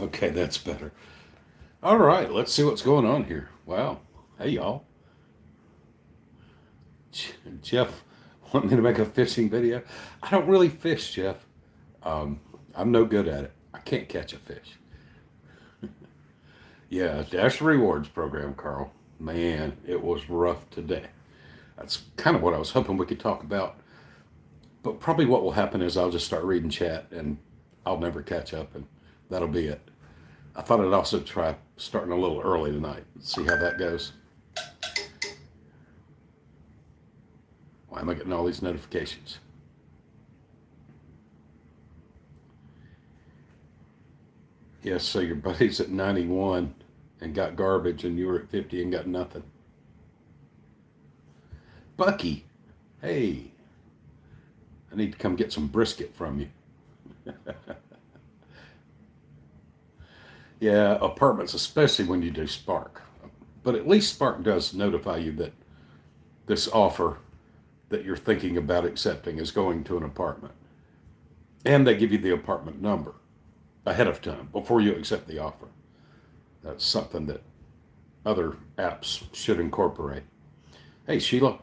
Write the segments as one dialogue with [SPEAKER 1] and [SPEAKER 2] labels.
[SPEAKER 1] Okay, that's better. All right, let's see what's going on here. Wow. Hey, y'all. Jeff want me to make a fishing video. I don't really fish, Jeff. Um, I'm no good at it. I can't catch a fish. Yeah, Dash Rewards program, Carl. Man, it was rough today. That's kind of what I was hoping we could talk about. But probably what will happen is I'll just start reading chat and I'll never catch up, and that'll be it. I thought I'd also try starting a little early tonight. See how that goes. Why am I getting all these notifications? Yes, so your buddy's at 91 and got garbage, and you were at 50 and got nothing. Bucky, hey, I need to come get some brisket from you. Yeah, apartments, especially when you do Spark. But at least Spark does notify you that this offer that you're thinking about accepting is going to an apartment. And they give you the apartment number ahead of time before you accept the offer. That's something that other apps should incorporate. Hey, Sheila,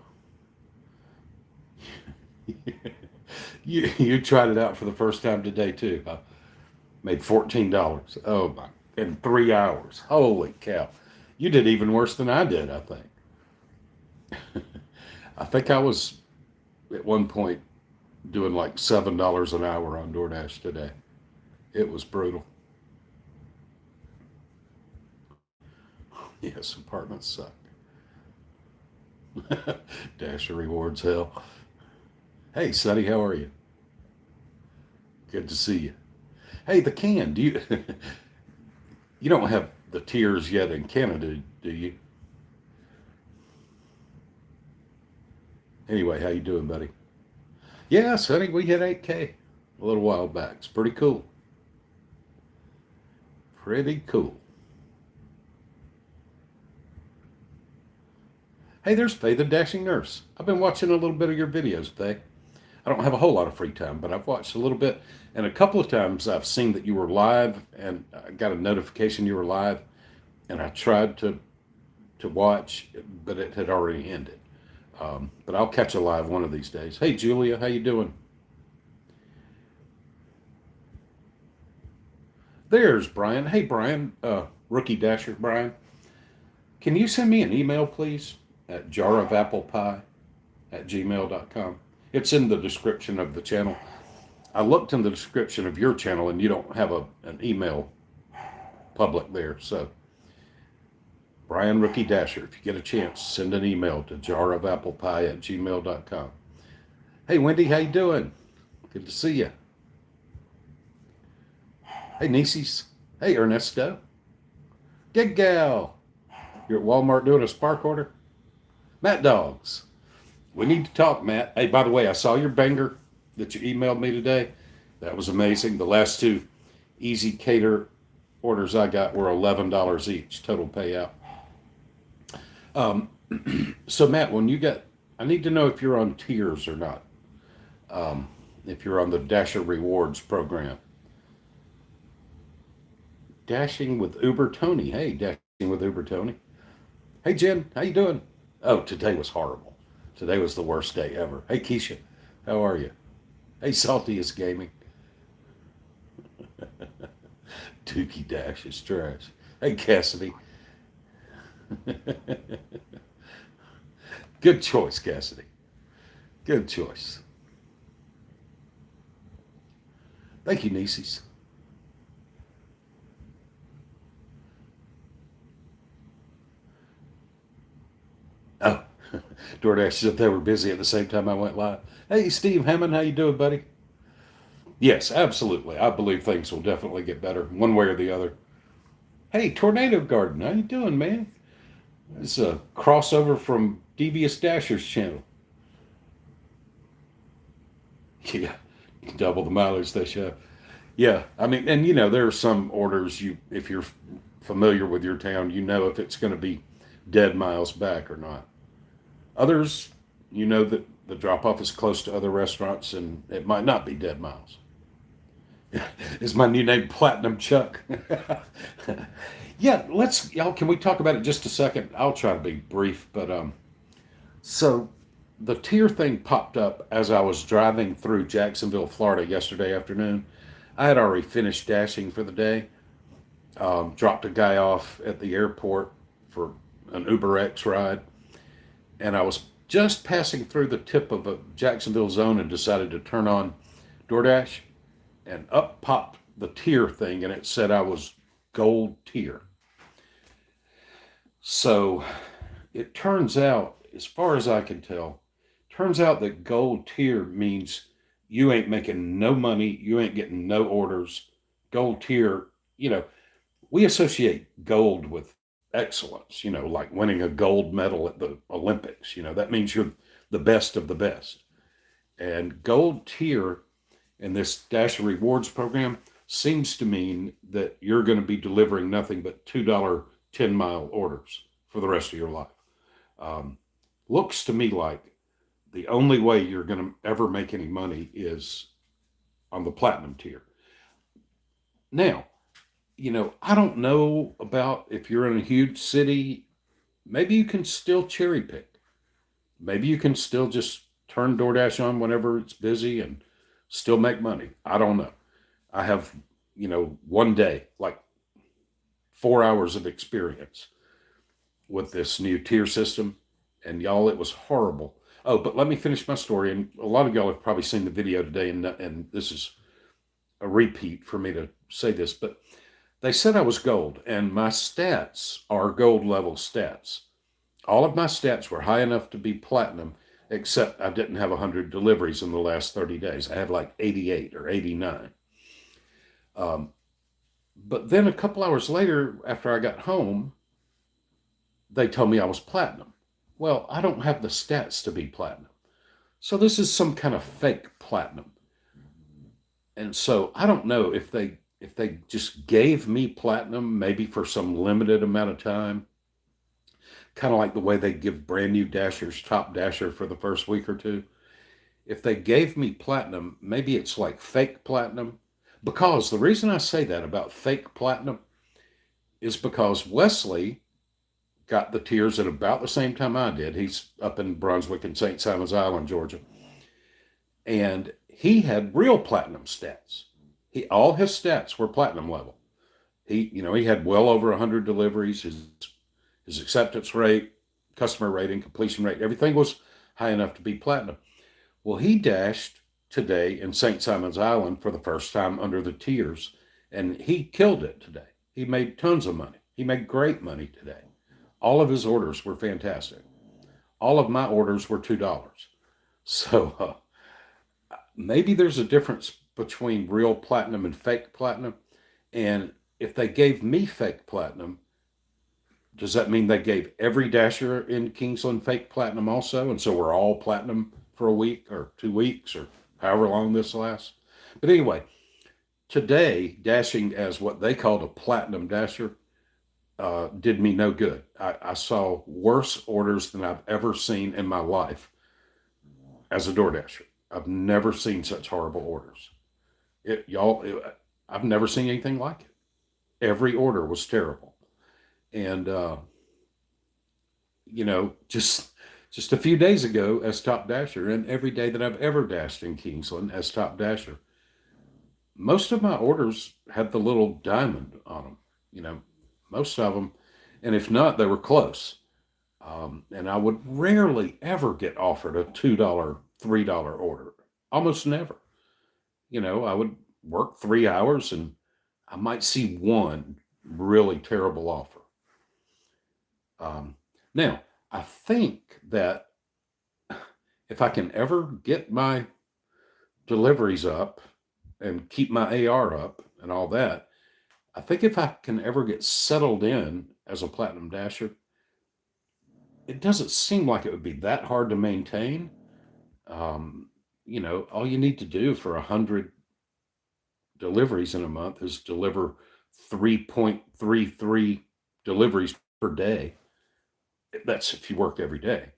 [SPEAKER 1] you tried it out for the first time today, too. I made $14. Oh, my. In 3 hours. Holy cow. You did even worse than I did, I think. I think I was at one point doing like $7 an hour on DoorDash today. It was brutal. Yes, apartments suck. Dasher rewards hell. Hey, Sonny, how are you? Good to see you. Hey, the can. Do you you don't have the tiers yet in Canada, do you? Anyway, how you doing, buddy? Yeah, Sonny, we hit 8K a little while back. It's pretty cool. Pretty cool. Hey, there's Faye the Dashing Nurse. I've been watching a little bit of your videos, Faye. I don't have a whole lot of free time, but I've watched a little bit. And a couple of times I've seen that you were live, and I got a notification you were live, and I tried to watch, but it had already ended. But I'll catch a live one of these days. Hey, Julia, how you doing? There's Brian. Hey, Brian, rookie dasher Brian. Can you send me an email, please, at jarofapplepie@gmail.com? It's in the description of the channel. I looked in the description of your channel, and you don't have an email public there. So, Brian Rookie Dasher, if you get a chance, send an email to jarofapplepie@gmail.com. Hey, Wendy, how you doing? Good to see you. Hey, Nieces. Hey, Ernesto. Good gal. You're at Walmart doing a Spark order? Matt Dogs. We need to talk, Matt. Hey, by the way, I saw your banger that you emailed me today. That was amazing. The last two Easy Cater orders I got were $11 each, total payout. Um, so, Matt, when you get, I need to know if you're on tiers or not, if you're on the Dasher Rewards program. Dashing with Uber Tony. Hey, Dashing with Uber Tony. Hey, Jen, how you doing? Oh, today was horrible. Today was the worst day ever. Hey, Keisha, how are you? Hey, Salty is Gaming. Dookie Dash is trash. Hey, Cassidy. Good choice, Cassidy. Good choice. Thank you, Nieces. Oh, DoorDash said they were busy at the same time I went live. Hey, Steve Hammond, how you doing, buddy? Yes, absolutely. I believe things will definitely get better, one way or the other. Hey, Tornado Garden, how you doing, man? It's a crossover from Devious Dasher's channel. Yeah, double the mileage they show. Yeah, I mean, and there are some orders if you're familiar with your town, you know if it's going to be dead miles back or not. Others, you know that the drop off is close to other restaurants and it might not be dead miles. Is my new name Platinum Chuck? Yeah, y'all. Can we talk about it just a second? I'll try to be brief, but so the tier thing popped up as I was driving through Jacksonville, Florida yesterday afternoon. I had already finished dashing for the day. Dropped a guy off at the airport for an Uber X ride, and I was just passing through the tip of a Jacksonville zone and decided to turn on DoorDash, and up popped the tier thing, and it said I was gold tier. So it turns out, as far as I can tell, turns out that gold tier means you ain't making no money, you ain't getting no orders. Gold tier, you know, we associate gold with excellence, like winning a gold medal at the Olympics. That means you're the best of the best. And gold tier in this Dasher Rewards program seems to mean that you're going to be delivering nothing but $2 10-mile orders for the rest of your life. Um, Looks to me like the only way you're going to ever make any money is on the platinum tier. Now, I don't know about if you're in a huge city, maybe you can still cherry pick. Maybe you can still just turn DoorDash on whenever it's busy and still make money. I don't know. I have, one day, like 4 hours of experience with this new tier system. And y'all, it was horrible. Oh, but let me finish my story. And a lot of y'all have probably seen the video today, and this is a repeat for me to say this, but they said I was gold, and my stats are gold level stats. All of my stats were high enough to be platinum, except I didn't have 100 deliveries in the last 30 days. I had like 88 or 89. Um, but then a couple hours later, after I got home, they told me I was platinum. Well, I don't have the stats to be platinum. So this is some kind of fake platinum. And so I don't know if they just gave me platinum maybe for some limited amount of time, kind of like the way they give brand new dashers top dasher for the first week or two. If they gave me platinum, maybe it's like fake platinum. Because the reason I say that about fake platinum is because Wesley got the tiers at about the same time I did. He's up in Brunswick and St. Simons Island, Georgia. And he had real platinum stats. All his stats were platinum level. He had well over 100 deliveries. His acceptance rate, customer rating, completion rate, everything was high enough to be platinum. Well, he dashed today in St. Simons Island for the first time under the tiers, and he killed it today. He made tons of money. He made great money today. All of his orders were fantastic. All of my orders were $2. So maybe there's a difference between real platinum and fake platinum. And if they gave me fake platinum, does that mean they gave every dasher in Kingsland fake platinum also? And so we're all platinum for a week or 2 weeks or however long this lasts? But anyway, today, dashing as what they called a platinum dasher did me no good. I saw worse orders than I've ever seen in my life as a door dasher. I've never seen such horrible orders. I've never seen anything like it. Every order was terrible. And just a few days ago as top dasher, and every day that I've ever dashed in Kingsland as top dasher, most of my orders had the little diamond on them. Most of them, and if not, they were close. And I would rarely ever get offered a $2, $3 order. Almost never. I would work 3 hours and I might see one really terrible offer. Now, I think that if I can ever get my deliveries up and keep my AR up and all that, I think if I can ever get settled in as a platinum dasher, it doesn't seem like it would be that hard to maintain. All you need to do for 100 deliveries in a month is deliver 3.33 deliveries per day. That's if you work every day,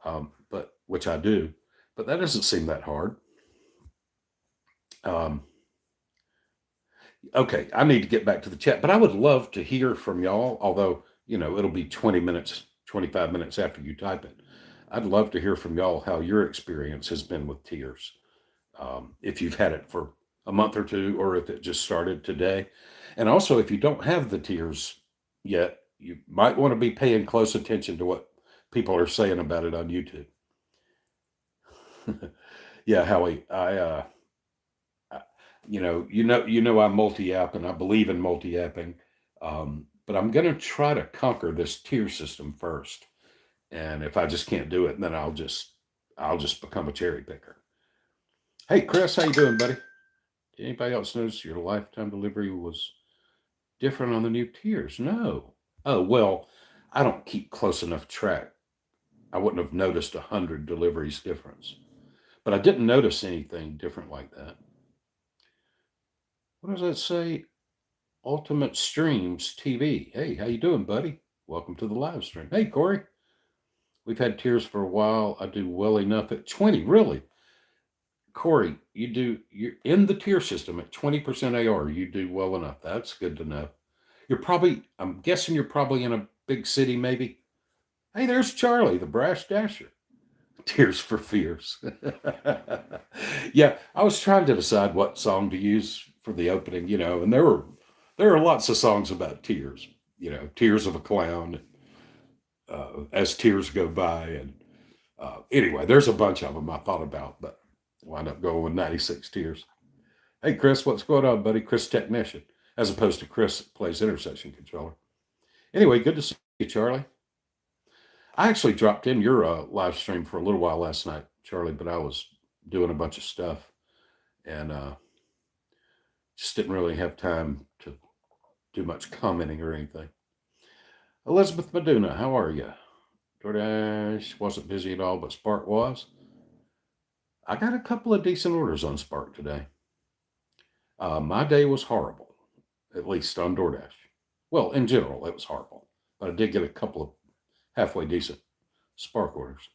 [SPEAKER 1] but which I do. But that doesn't seem that hard. Um, Okay, I need to get back to the chat, but I would love to hear from y'all, although, it'll be 20 minutes, 25 minutes after you type it. I'd love to hear from y'all how your experience has been with tears. If you've had it for a month or two, or if it just started today. And also, if you don't have the tears yet, you might want to be paying close attention to what people are saying about it on YouTube. Yeah, Howie, I'm multi-app and I believe in multi-apping, but I'm going to try to conquer this tier system first. And if I just can't do it, then I'll just become a cherry picker. Hey, Chris, how you doing, buddy? Did anybody else notice your lifetime delivery was different on the new tiers? No. Oh well, I don't keep close enough track. I wouldn't have noticed 100 deliveries difference, but I didn't notice anything different like that. What does that say? Ultimate Streams TV. Hey, how you doing, buddy? Welcome to the live stream. Hey, Corey. We've had tiers for a while. I do well enough at 20. Really? Corey, you're in the tier system at 20% AR. You do well enough. That's good to know. I'm guessing you're probably in a big city, maybe. Hey, there's Charlie, the brash dasher. Tears for Fears. Yeah, I was trying to decide what song to use for the opening, and there are lots of songs about tears, tears of a clown, as tears go by, and anyway, there's a bunch of them I thought about, but wound up going with 96 Tears. Hey, Chris, what's going on, buddy? Chris Technician, as opposed to Chris plays intersection controller. Anyway, good to see you, Charlie. I actually dropped in your live stream for a little while last night, Charlie, but I was doing a bunch of stuff and just didn't really have time to do much commenting or anything. Elizabeth Meduna, how are you? DoorDash wasn't busy at all, but Spark was. I got a couple of decent orders on Spark today. My day was horrible, at least on DoorDash. Well, in general, it was horrible, but I did get a couple of halfway decent Spark orders.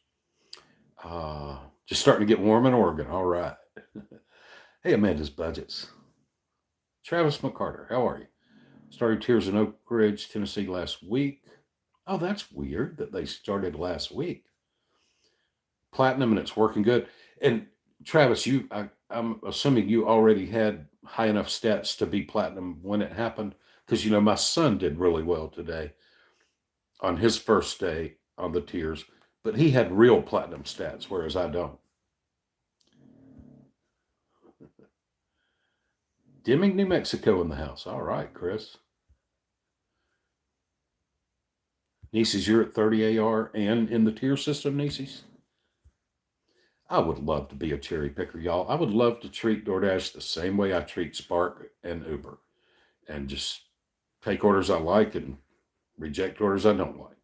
[SPEAKER 1] Just starting to get warm in Oregon. All right. Hey, Amanda's Budgets. Travis McCarter, how are you? Started Tears in Oak Ridge, Tennessee last week. Oh, that's weird that they started last week. Platinum, and it's working good. And Travis, I'm assuming you already had high enough stats to be platinum when it happened, because my son did really well today on his first day on the tiers, but he had real platinum stats, whereas I don't. Deming, New Mexico in the house. All right, Chris. Nieces, you're at 30 AR and in the tier system, Nieces? I would love to be a cherry picker, y'all. I would love to treat DoorDash the same way I treat Spark and Uber, and just take orders I like and reject orders I don't like.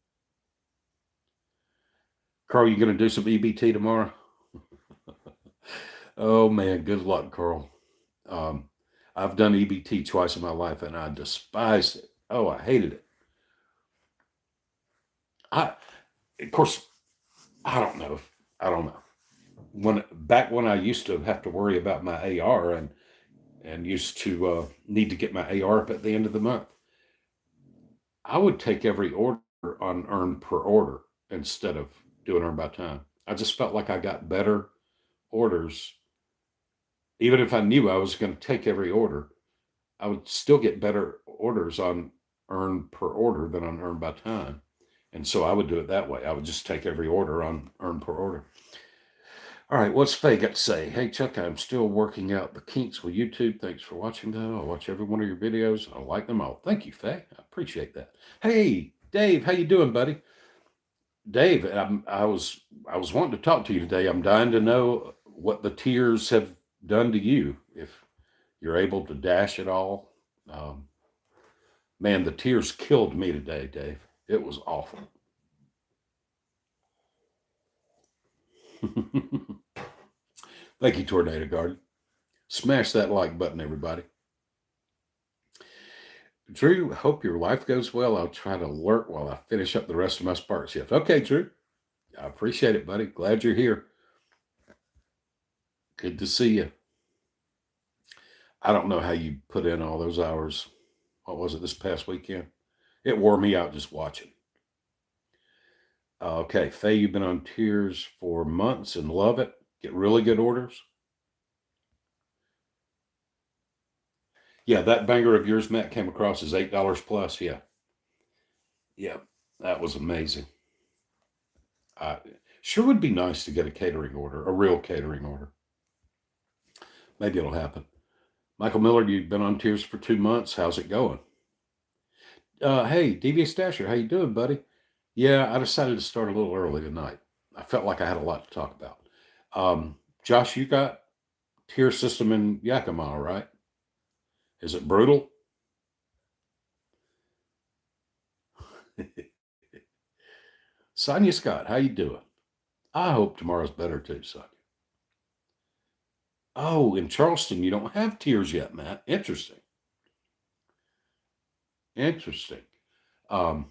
[SPEAKER 1] Carl, you going to do some EBT tomorrow? Oh, man, good luck, Carl. I've done EBT twice in my life, and I despised it. Oh, I hated it. Of course, I don't know. When I used to have to worry about my AR and used to need to get my AR up at the end of the month, I would take every order on earn per order instead of doing earn by time. I just felt like I got better orders. Even if I knew I was going to take every order, I would still get better orders on earn per order than on earn by time. And so I would do it that way. I would just take every order on earn per order. All right, what's Faye got to say? Hey, Chuck, I'm still working out the kinks with YouTube. Thanks for watching, though. I watch every one of your videos. I like them all. Thank you, Faye. I appreciate that. Hey, Dave, how you doing, buddy? Dave, I was wanting to talk to you today. I'm dying to know what the tears have done to you. If you're able to dash at all, man, the tears killed me today, Dave. It was awful. Thank you, Tornado Garden. Smash that like button, everybody. Drew, hope your life goes well. I'll try to lurk while I finish up the rest of my Spark shift. Okay, Drew. I appreciate it, buddy. Glad you're here. Good to see you. I don't know how you put in all those hours. What was it this past weekend? It wore me out just watching. Okay, Faye, you've been on Tiers for months and love it. Get really good orders. Yeah, that banger of yours, Matt, came across as $8 plus. Yeah, yeah, that was amazing. Sure would be nice to get a catering order, a real catering order. Maybe it'll happen. Michael Miller, you've been on Tiers for 2 months. How's it going? Hey, Devious Dasher, how you doing, buddy? Yeah, I decided to start a little early tonight. I felt like I had a lot to talk about. Josh, you got tier system in Yakima, right? Is it brutal? Sonia Scott, how you doing? I hope tomorrow's better too, Sonia. Oh, in Charleston, you don't have tiers yet, Matt. Interesting. Interesting. Um,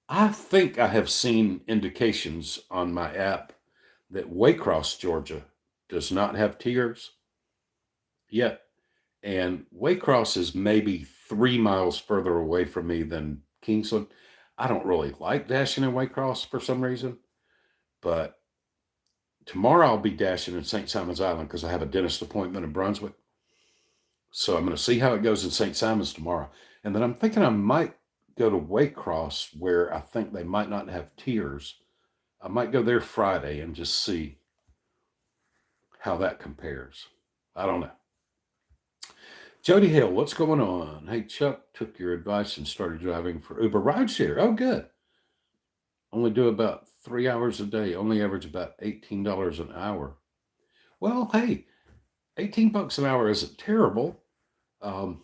[SPEAKER 1] I think I have seen indications on my app that Waycross, Georgia, does not have tiers yet. And Waycross is maybe 3 miles further away from me than Kingsland. I don't really like dashing in Waycross for some reason, but tomorrow I'll be dashing in St. Simon's Island because I have a dentist appointment in Brunswick. So I'm going to see how it goes in St. Simon's tomorrow. And then I'm thinking I might go to Waycross where I think they might not have tiers. I might go there Friday and just see how that compares. I don't know. Jody Hill, what's going on? Hey, Chuck took your advice and started driving for Uber rideshare. Oh, good. Only do about 3 hours a day. Only average about $18 an hour. Well, hey, $18 an hour isn't terrible. Um,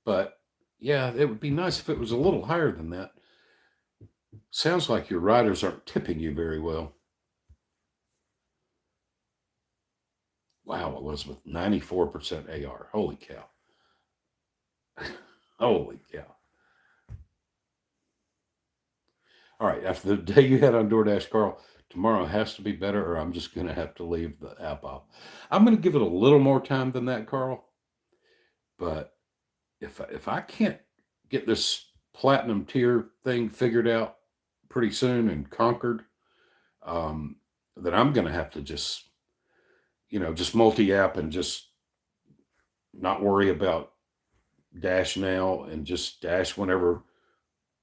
[SPEAKER 1] but yeah, it would be nice if it was a little higher than that. Sounds like your riders aren't tipping you very well. Wow, Elizabeth, 94% AR. Holy cow. Holy cow. All right, after the day you had on DoorDash, Carl, tomorrow has to be better, or I'm just going to have to leave the app off. I'm going to give it a little more time than that, Carl. But if I can't get this platinum tier thing figured out pretty soon and conquered, um, then I'm going to have to just multi-app and just not worry about dash now and just dash whenever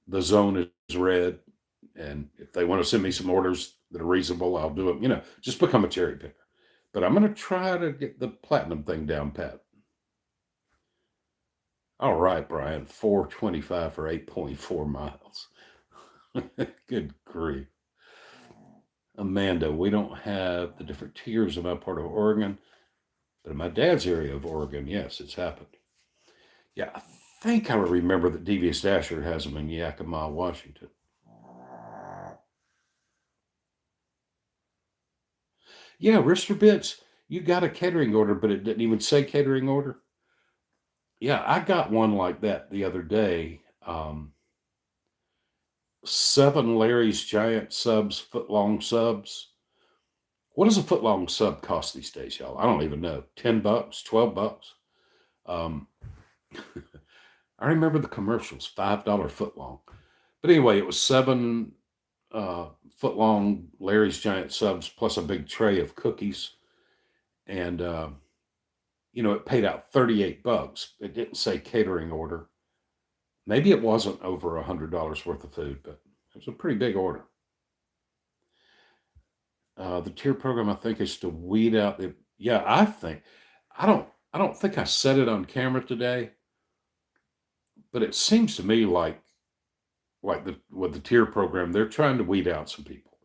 [SPEAKER 1] the zone is red. And if they want to send me some orders that are reasonable, I'll do them. Just become a cherry picker. But I'm going to try to get the platinum thing down pat. All right, Brian, 425 for 8.4 miles. Good grief. Amanda, we don't have the different tiers in my part of Oregon, but in my dad's area of Oregon, yes, it's happened. Yeah, I think I remember that Devious Dasher has them in Yakima, Washington. Yeah, Rister Bits, you got a catering order, but it didn't even say catering order. Yeah, I got one like that the other day. 7 Larry's Giant Subs, foot long subs. What does a foot long sub cost these days, y'all? I don't even know. $10, $12. Um, I remember the commercials, $5 foot long. But anyway, it was 7 foot long Larry's Giant Subs plus a big tray of cookies. And, it paid out $38. It didn't say catering order. Maybe it wasn't over $100 worth of food, but it was a pretty big order. The tier program, I think, is to weed out the. Yeah, I don't think I said it on camera today, but it seems to me like the with the tier program, they're trying to weed out some people.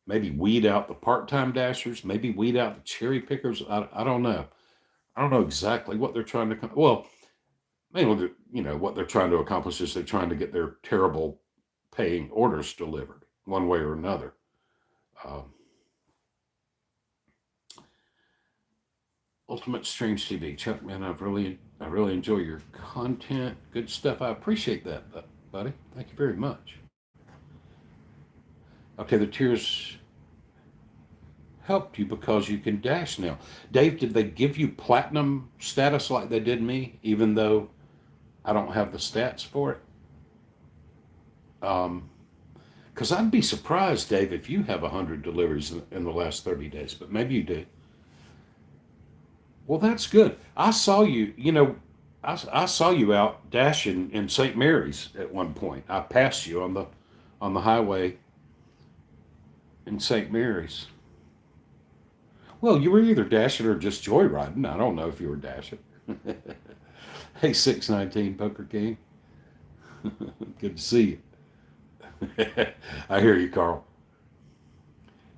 [SPEAKER 1] Maybe weed out the part-time dashers. Maybe weed out the cherry pickers. I don't know. I don't know exactly what they're trying to. Well, mainly, what they're trying to accomplish is they're trying to get their terrible paying orders delivered one way or another. Um, Ultimate Strange TV, Chuck, man, I really enjoy your content. Good stuff. I appreciate that, buddy. Thank you very much. Okay, the tiers. helped you because you can dash now. Dave, did they give you platinum status like they did me, even though I don't have the stats for it? Because I'd be surprised, Dave, if you have 100 deliveries in the last 30 days, but maybe you do. Well, that's good. I saw you, I saw you out dashing in St. Mary's at one point. I passed you on the highway in St. Mary's. Well, you were either dashing or just joyriding. I don't know if you were dashing. Hey, 619 Poker King. Good to see you. I hear you, Carl.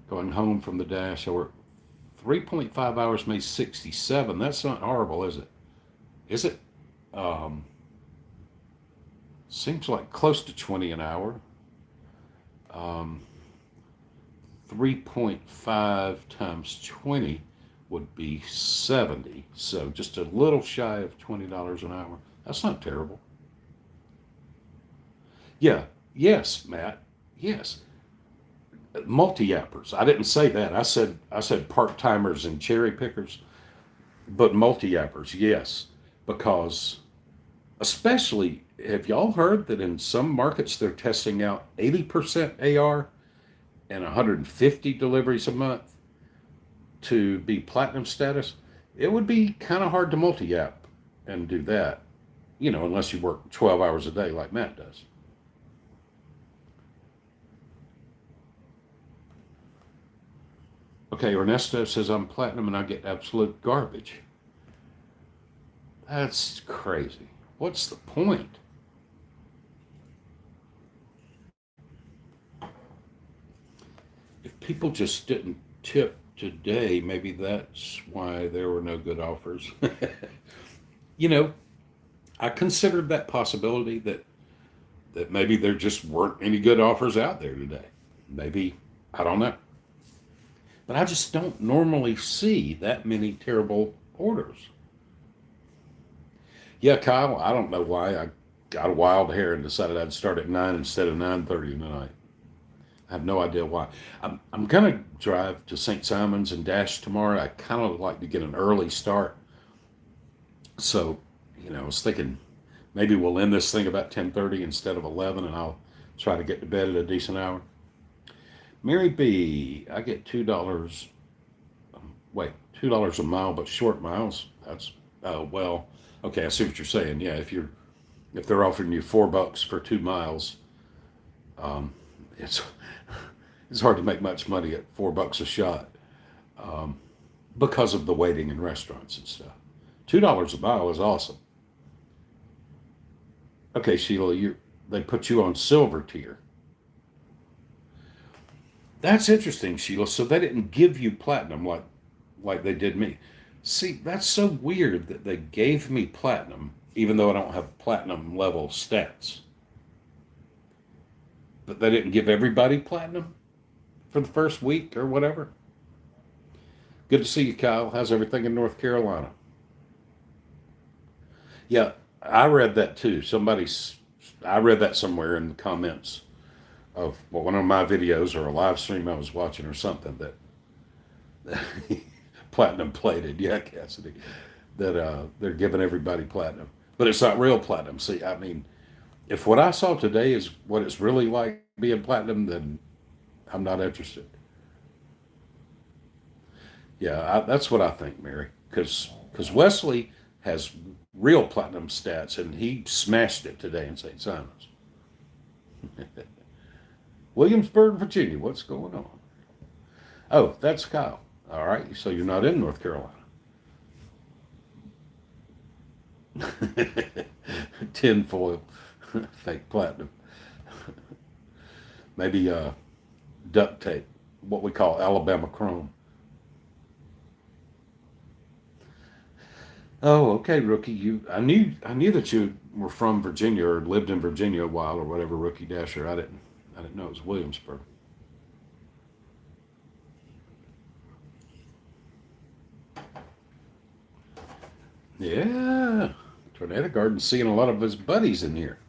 [SPEAKER 1] Going home from the dash, I worked 3.5 hours, made 67. That's not horrible, is it? Is it? Um, Seems like close to 20 an hour. Um, 3.5 times 20 would be 70. So just a little shy of $20 an hour. That's not terrible. Yeah. Yes, Matt. Yes. Multi-appers. I didn't say that. I said part-timers and cherry pickers, but multi-appers. Yes, because especially have y'all heard that in some markets they're testing out 80% AR and 150 deliveries a month to be platinum status? It would be kind of hard to multi-app and do that, unless you work 12 hours a day like Matt does. Okay, Ernesto says I'm platinum and I get absolute garbage. That's crazy. What's the point? If people just didn't tip today, maybe that's why there were no good offers. you know, I considered that possibility that maybe there just weren't any good offers out there today. Maybe, I don't know. But I just don't normally see that many terrible orders. Yeah, Kyle, I don't know why I got a wild hair and decided I'd start at 9 instead of 9:30 tonight. I have no idea why. I'm gonna drive to St. Simon's and dash tomorrow. I kind of like to get an early start. So, I was thinking maybe we'll end this thing about 10:30 instead of 11, and I'll try to get to bed at a decent hour. Mary B, I get $2. Wait, $2 a mile, but short miles. That's well. Okay, I see what you're saying. Yeah, if they're offering you $4 for 2 miles, um, it's it's hard to make much money at $4 a shot, um, because of the waiting in restaurants and stuff. $2 a mile is awesome. Okay, Sheila, they put you on silver tier. That's interesting, Sheila. So they didn't give you platinum like they did me. See, that's so weird that they gave me platinum, even though I don't have platinum level stats. But they didn't give everybody platinum for the first week or whatever. Good to see you, Kyle. How's everything in North Carolina? Yeah, I read that too. I read that somewhere in the comments of one of my videos or a live stream I was watching or something that platinum plated. Yeah, Cassidy, that they're giving everybody platinum, but it's not real platinum. See, I mean, if what I saw today is what it's really like being platinum, then I'm not interested. Yeah, that's what I think, Mary, because Wesley has real platinum stats and he smashed it today in St. Simons. Williamsburg, Virginia. What's going on? Oh, that's Kyle. All right, so you're not in North Carolina. Tinfoil, fake platinum. Maybe duct tape, what we call Alabama chrome. Oh, okay, rookie. I knew that you were from Virginia or lived in Virginia a while or whatever, rookie dasher. I didn't know it was Williamsburg. Yeah, Tornado Garden seeing a lot of his buddies in here.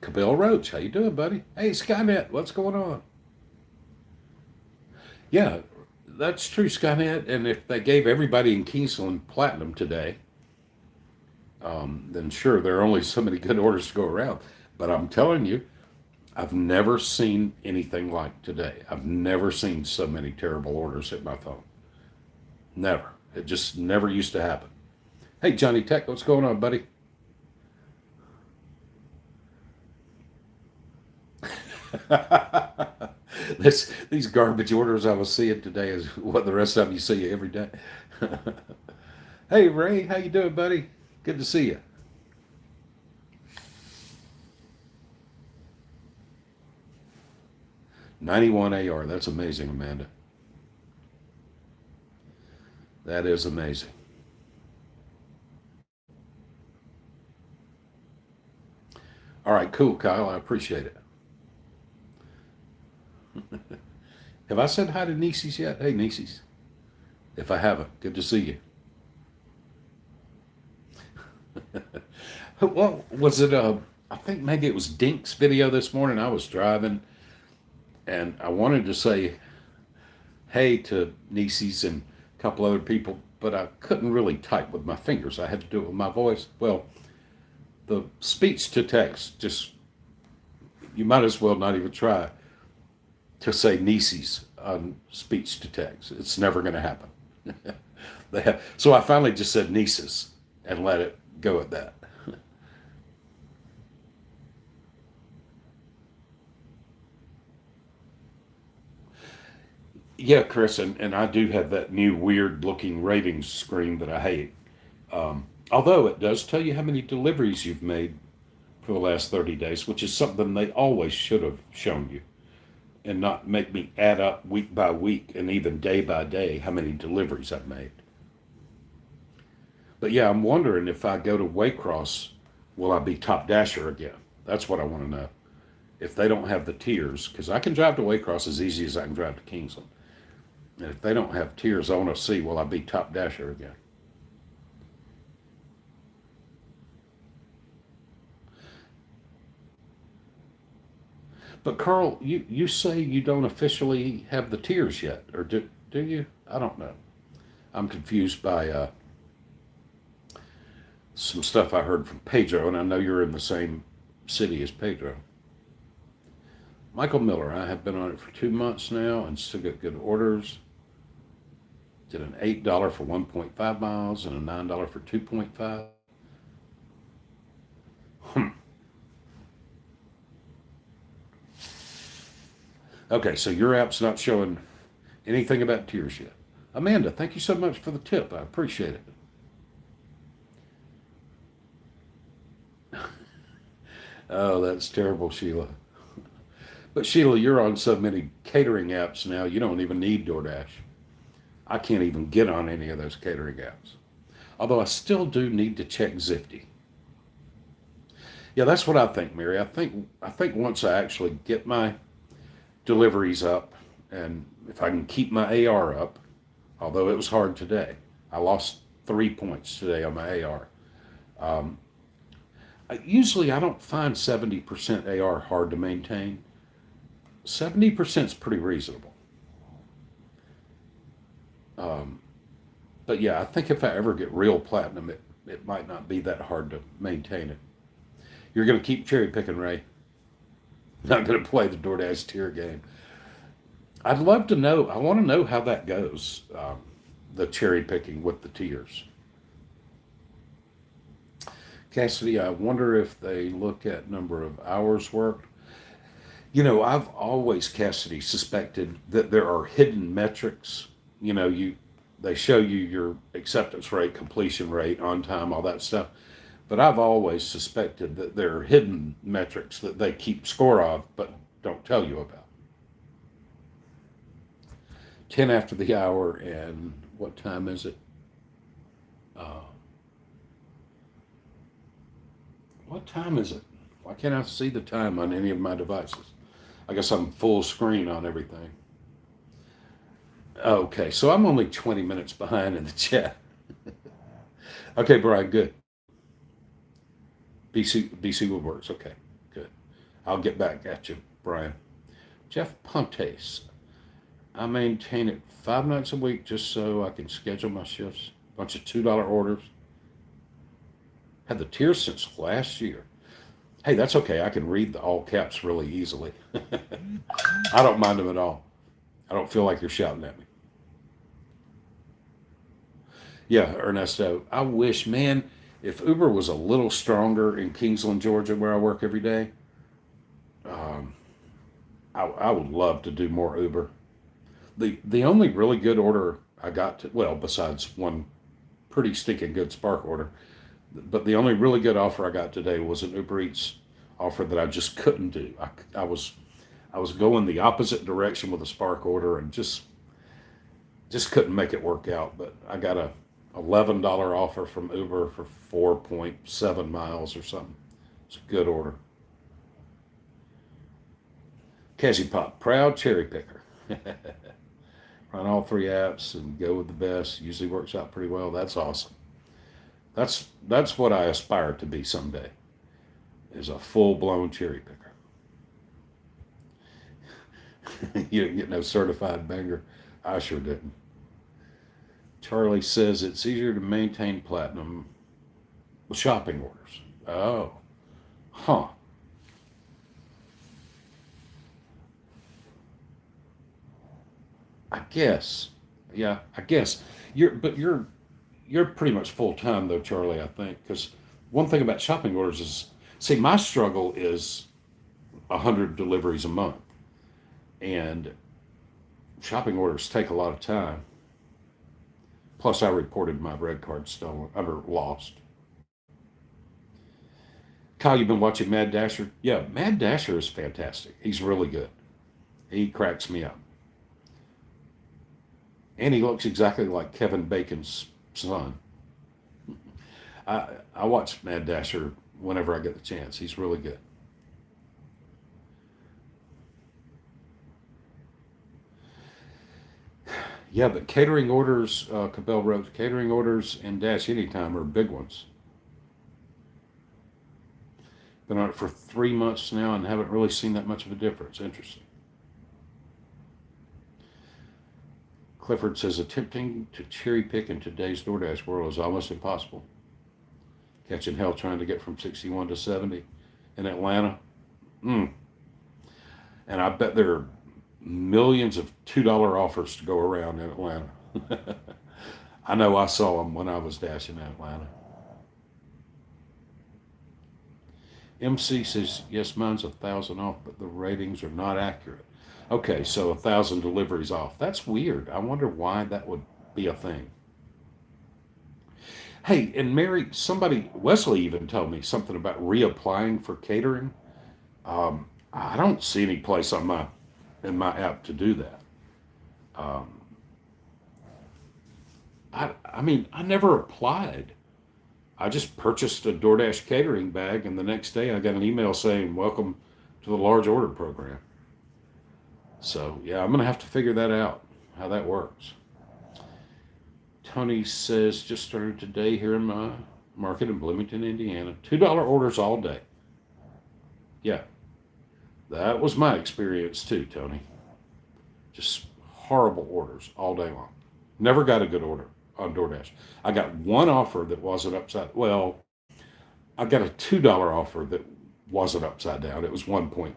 [SPEAKER 1] Cabell Roach, how you doing, buddy? Hey, Skynet, what's going on? Yeah, that's true, Skynet. And if they gave everybody in Kingsland platinum today, then sure, there are only so many good orders to go around. But I'm telling you, I've never seen anything like today. I've never seen so many terrible orders hit my phone. Never. It just never used to happen. Hey, Johnny Tech, what's going on, buddy? These garbage orders I was seeing today is what the rest of you see every day. Hey, Ray, how you doing, buddy? Good to see you. 91 AR. That's amazing, Amanda. That is amazing. All right, cool, Kyle. I appreciate it. Have I said hi to Nieces yet? Hey, Nieces. If I haven't, good to see you. Well, was it I think maybe it was Dink's video this morning. I was driving and I wanted to say hey to Nieces and a couple other people, but I couldn't really type with my fingers. I had to do it with my voice. Well, the speech to text, just, you might as well not even try to say Nieces on speech to text. It's never going to happen. So I finally just said nieces and let it go at that. Yeah, Chris, and I do have that new weird looking ratings screen that I hate. Although it does tell you how many deliveries you've made for the last 30 days, which is something they always should have shown you and not make me add up week by week and even day by day how many deliveries I've made. But yeah, I'm wondering if I go to Waycross, will I be top dasher again? That's what I want to know. If they don't have the tiers, because I can drive to Waycross as easy as I can drive to Kingsland. And if they don't have tiers, I want to see, will I be top dasher again? But Carl, you say you don't officially have the tiers yet, or do you? I don't know. I'm confused by some stuff I heard from Pedro, and I know you're in the same city as Pedro. Michael Miller, I have been on it for 2 months now and still get good orders. Did an $8 for 1.5 miles and a $9 for 2.5. Hmm. Okay, so your app's not showing anything about tiers yet. Amanda, thank you so much for the tip. I appreciate it. Oh, that's terrible, Sheila. But Sheila, you're on so many catering apps now, you don't even need DoorDash. I can't even get on any of those catering apps. Although I still do need to check Zifty. Yeah, that's what I think, Mary. I think once I actually get my deliveries up, and if I can keep my AR up, although it was hard today, I lost 3 points today on my AR. Um, Usually I don't find 70% AR hard to maintain. 70% is pretty reasonable. Um, but yeah, I think if I ever get real platinum, it might not be that hard to maintain it. You're going to keep cherry picking, Ray. Not going to play the DoorDash tier game. I'd love to know. I want to know how that goes. The cherry picking with the tiers. Cassidy, I wonder if they look at number of hours worked. I've always, Cassidy, suspected that there are hidden metrics. They show you your acceptance rate, completion rate, on time, all that stuff. But I've always suspected that there are hidden metrics that they keep score of, but don't tell you about. 10 after the hour, and what time is it? Uh, what time is it? Why can't I see the time on any of my devices? I guess I'm full screen on everything. Okay, so I'm only 20 minutes behind in the chat. Okay, Brian, good. BC Woodworks, okay, good. I'll get back at you, Brian. Jeff Pontes. I maintain it 5 nights a week just so I can schedule my shifts. Bunch of $2 orders. Had the tier since last year. Hey, that's okay. I can read the all caps really easily. I don't mind them at all. I don't feel like you're shouting at me. Yeah, Ernesto, I wish, man, if Uber was a little stronger in Kingsland, Georgia, where I work every day, um, I would love to do more Uber. The only really good order I got to, well, besides one pretty stinking good Spark order, but the only really good offer I got today was an Uber Eats offer that I just couldn't do. I was going the opposite direction with a Spark order and just couldn't make it work out. But I got a $11 offer from Uber for 4.7 miles or something. It's a good order. Cassie Pop, proud cherry picker. Run all three apps and go with the best. Usually works out pretty well. That's awesome. That's what I aspire to be someday. Is a full blown cherry picker. You didn't get no certified banger. I sure didn't. Charlie says it's easier to maintain platinum with shopping orders. Oh, huh. I guess. Yeah, I guess. You're pretty much full time though, Charlie. I think because one thing about shopping orders is, see, my struggle is 100 deliveries a month, and shopping orders take a lot of time. Plus, I reported my red card stolen or lost. Kyle, you've been watching Mad Dasher? Yeah, Mad Dasher is fantastic. He's really good. He cracks me up, and he looks exactly like Kevin Bacon's son. I watch Mad Dasher whenever I get the chance. He's really good. Yeah, but catering orders, Cabell wrote, catering orders and Dash Anytime are big ones. Been on it for 3 months now and haven't really seen that much of a difference. Interesting. Clifford says attempting to cherry pick in today's DoorDash world is almost impossible. Catching hell trying to get from 61 to 70 in Atlanta. Mm. And I bet there are millions of $2 offers to go around in Atlanta. I know I saw them when I was dashing in Atlanta. MC says, yes, mine's 1,000 off, but the ratings are not accurate. Okay, so 1,000 deliveries off. That's weird. I wonder why that would be a thing. Hey, and Mary, somebody, Wesley even told me something about reapplying for catering. I don't see any place on my in my app to do that. Um, I mean, I never applied. I just purchased a DoorDash catering bag, and the next day I got an email saying, welcome to the large order program. So, yeah, I'm going to have to figure that out, how that works. Tony says, just started today here in my market in Bloomington, Indiana. $2 orders all day. Yeah, that was my experience too, Tony. Just horrible orders all day long. Never got a good order on DoorDash. I got one offer that wasn't upside. Well, I got a $2 offer that wasn't upside down. It was 1 point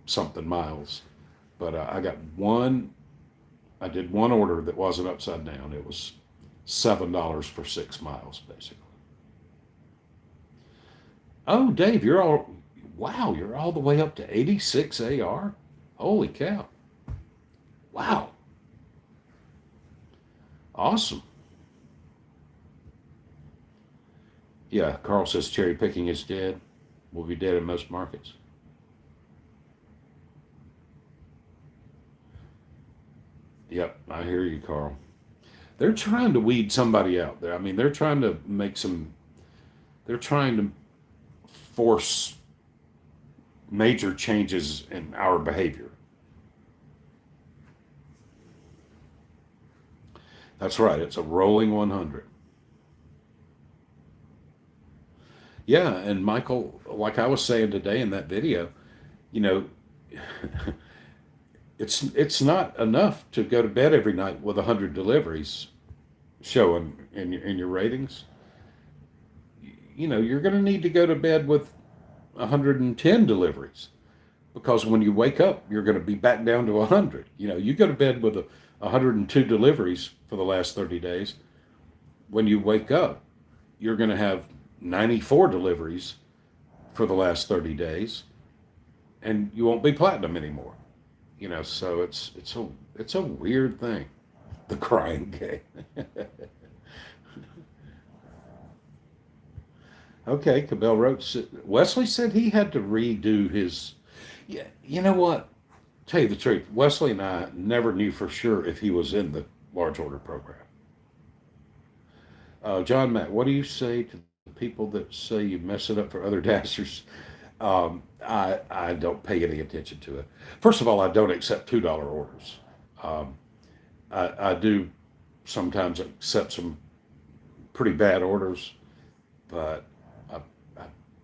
[SPEAKER 1] something miles, but I got one. I did one order that wasn't upside down. It was $7 for 6 miles, basically. Oh, Dave, you're all wow. You're all the way up to 86 AR. Holy cow! Wow, awesome. Yeah, Carl says cherry picking is dead. Will be dead in most markets. Yep, I hear you, Carl. They're trying to weed somebody out there. I mean, they're trying to make some. They're trying to force major changes in our behavior. That's right. It's a rolling 100. Yeah, and Michael, like I was saying today in that video, you know, it's not enough to go to bed every night with 100 deliveries showing in your ratings. You're going to need to go to bed with 110 deliveries because when you wake up, you're going to be back down to 100. You go to bed with 102 deliveries for the last 30 days. When you wake up, you're going to have 94 deliveries for the last 30 days, and you won't be platinum anymore. So it's a weird thing, the crying game. Okay, Cabell wrote. Wesley said he had to redo his. Yeah, you know what? Tell you the truth, Wesley and I never knew for sure if he was in the large order program. John Matt, what do you say to the people that say you mess it up for other dashers? I don't pay any attention to it. First of all, I don't accept $2 orders. Um, I do sometimes accept some pretty bad orders, but I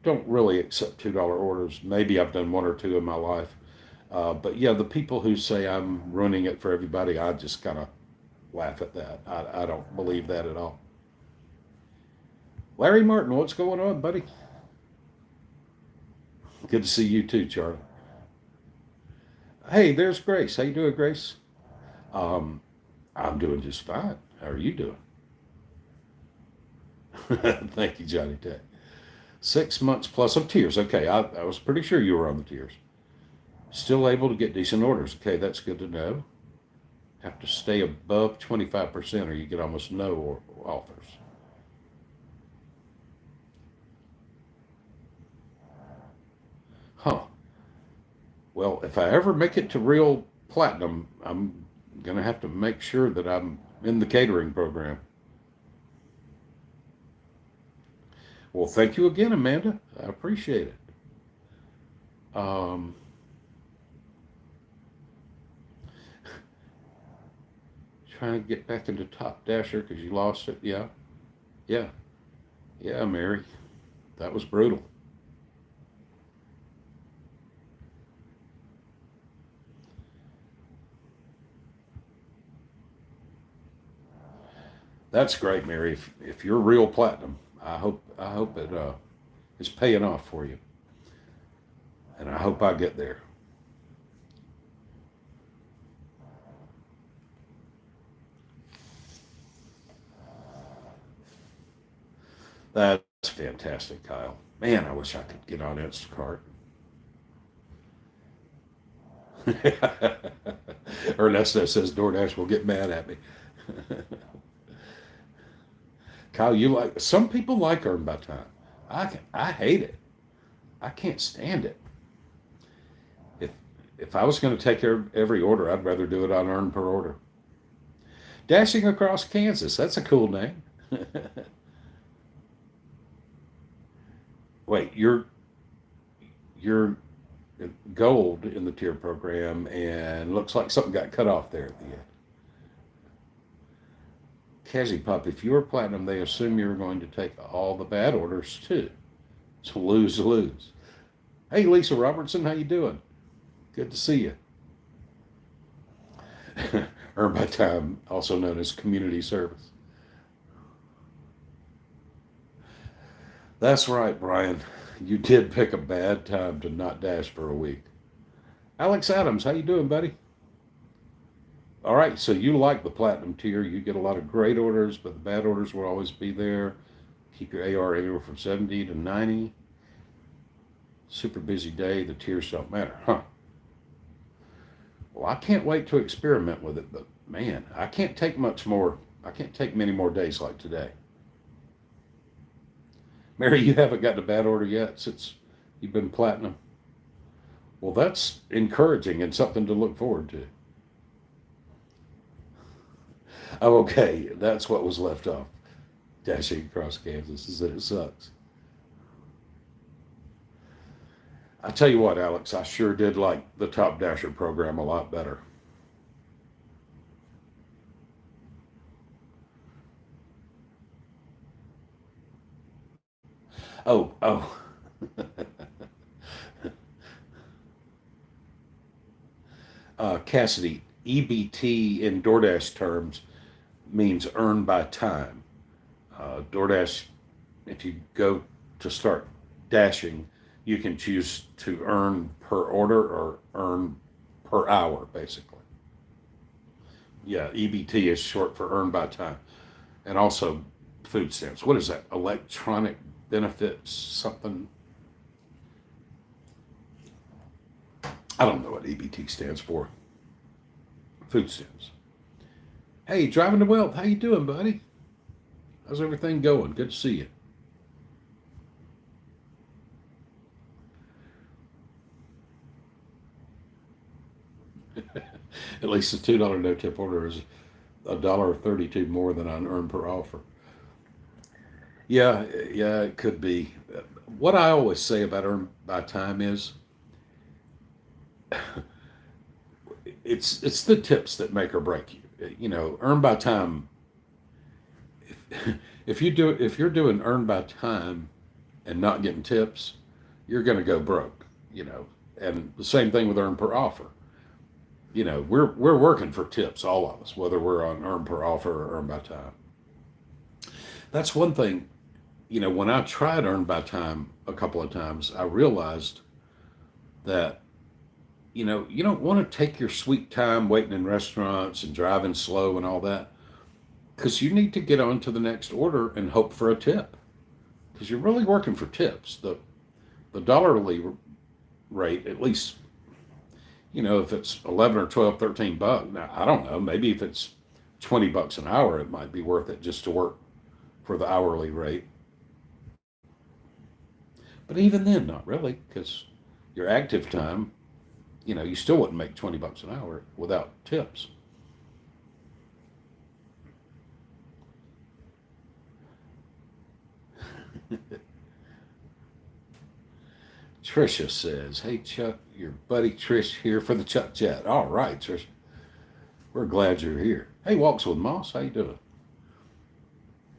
[SPEAKER 1] don't really accept $2 orders. Maybe I've done one or two in my life. But yeah, the people who say I'm ruining it for everybody, I just kind of laugh at that. I don't believe that at all. Larry Martin, what's going on, buddy? Good to see you too, Charlie. Hey, there's Grace. How you doing, Grace? Um, I'm doing just fine. How are you doing? Thank you, Johnny Tech. 6 months plus of tiers. Okay, I was pretty sure you were on the tiers. Still able to get decent orders. Okay, that's good to know. Have to stay above 25% or you get almost no offers. Huh. Well, if I ever make it to real platinum, I'm going to have to make sure that I'm in the catering program. Well, thank you again, Amanda. I appreciate it. Um, Trying to get back into Top Dasher because you lost it. Yeah, yeah, yeah, Mary. That was brutal. That's great, Mary. If you're real platinum, I hope it is paying off for you, and I hope I get there. That's fantastic, Kyle. Man, I wish I could get on Instacart. Ernesto says DoorDash will get mad at me. Kyle, you like some people like Earn by Time. I hate it. I can't stand it. If if I was going to take every order, I'd rather do it on Earn per order. Dashing across Kansas. That's a cool name. Wait, you're gold in the tier program, and looks like something got cut off there at the end. Kazi Pop, if you're platinum, they assume you're going to take all the bad orders too. So lose lose. Hey, Lisa Robertson, how you doing? Good to see you. Earn by time, also known as community service. That's right, Brian. You did pick a bad time to not dash for a week. Alex Adams, how you doing, buddy? All right, so you like the platinum tier. You get a lot of great orders, but the bad orders will always be there. Keep your AR anywhere from 70 to 90. Super busy day. The tiers don't matter, huh? Well, I can't wait to experiment with it, but man, I can't take much more. I can't take many more days like today. Mary, you haven't gotten a bad order yet since you've been platinum. Well, that's encouraging and something to look forward to. Oh, okay, that's what was left off. Dashing across Kansas is that it sucks. I tell you what, Alex, I sure did like the Top Dasher program a lot better. Oh, oh. Cassidy, EBT in DoorDash terms means earned by time. DoorDash, if you go to start dashing, you can choose to earn per order or earn per hour, basically. Yeah, EBT is short for earned by time. And also food stamps. What is that? Electronic benefits, something? I don't know what EBT stands for. Food stamps. Hey, driving to wealth. How you doing, buddy? How's everything going? Good to see you. At least the $2 no tip order is $1.32 more than I earn per offer. Yeah, yeah, it could be. What I always say about earn by time is it's the tips that make or break you. You know, earn by time. If you're doing earn by time and not getting tips, you're going to go broke. You know, and the same thing with earn per offer. You know, we're working for tips, all of us, whether we're on earn per offer or earn by time. That's one thing. You know, when I tried earn by time a couple of times, I realized that you don't want to take your sweet time waiting in restaurants and driving slow and all that because you need to get on to the next order and hope for a tip because you're really working for tips. The dollarly rate, at least, if it's 11 or 12, 13 bucks. Now, I don't know, maybe if it's 20 bucks an hour, it might be worth it just to work for the hourly rate. But even then, not really, because your active time, you still wouldn't make 20 bucks an hour without tips. Trisha says, "Hey Chuck, your buddy Trish here for the Chuck Chat." All right, Trish, we're glad you're here. Hey, Walks with Moss, how you doing?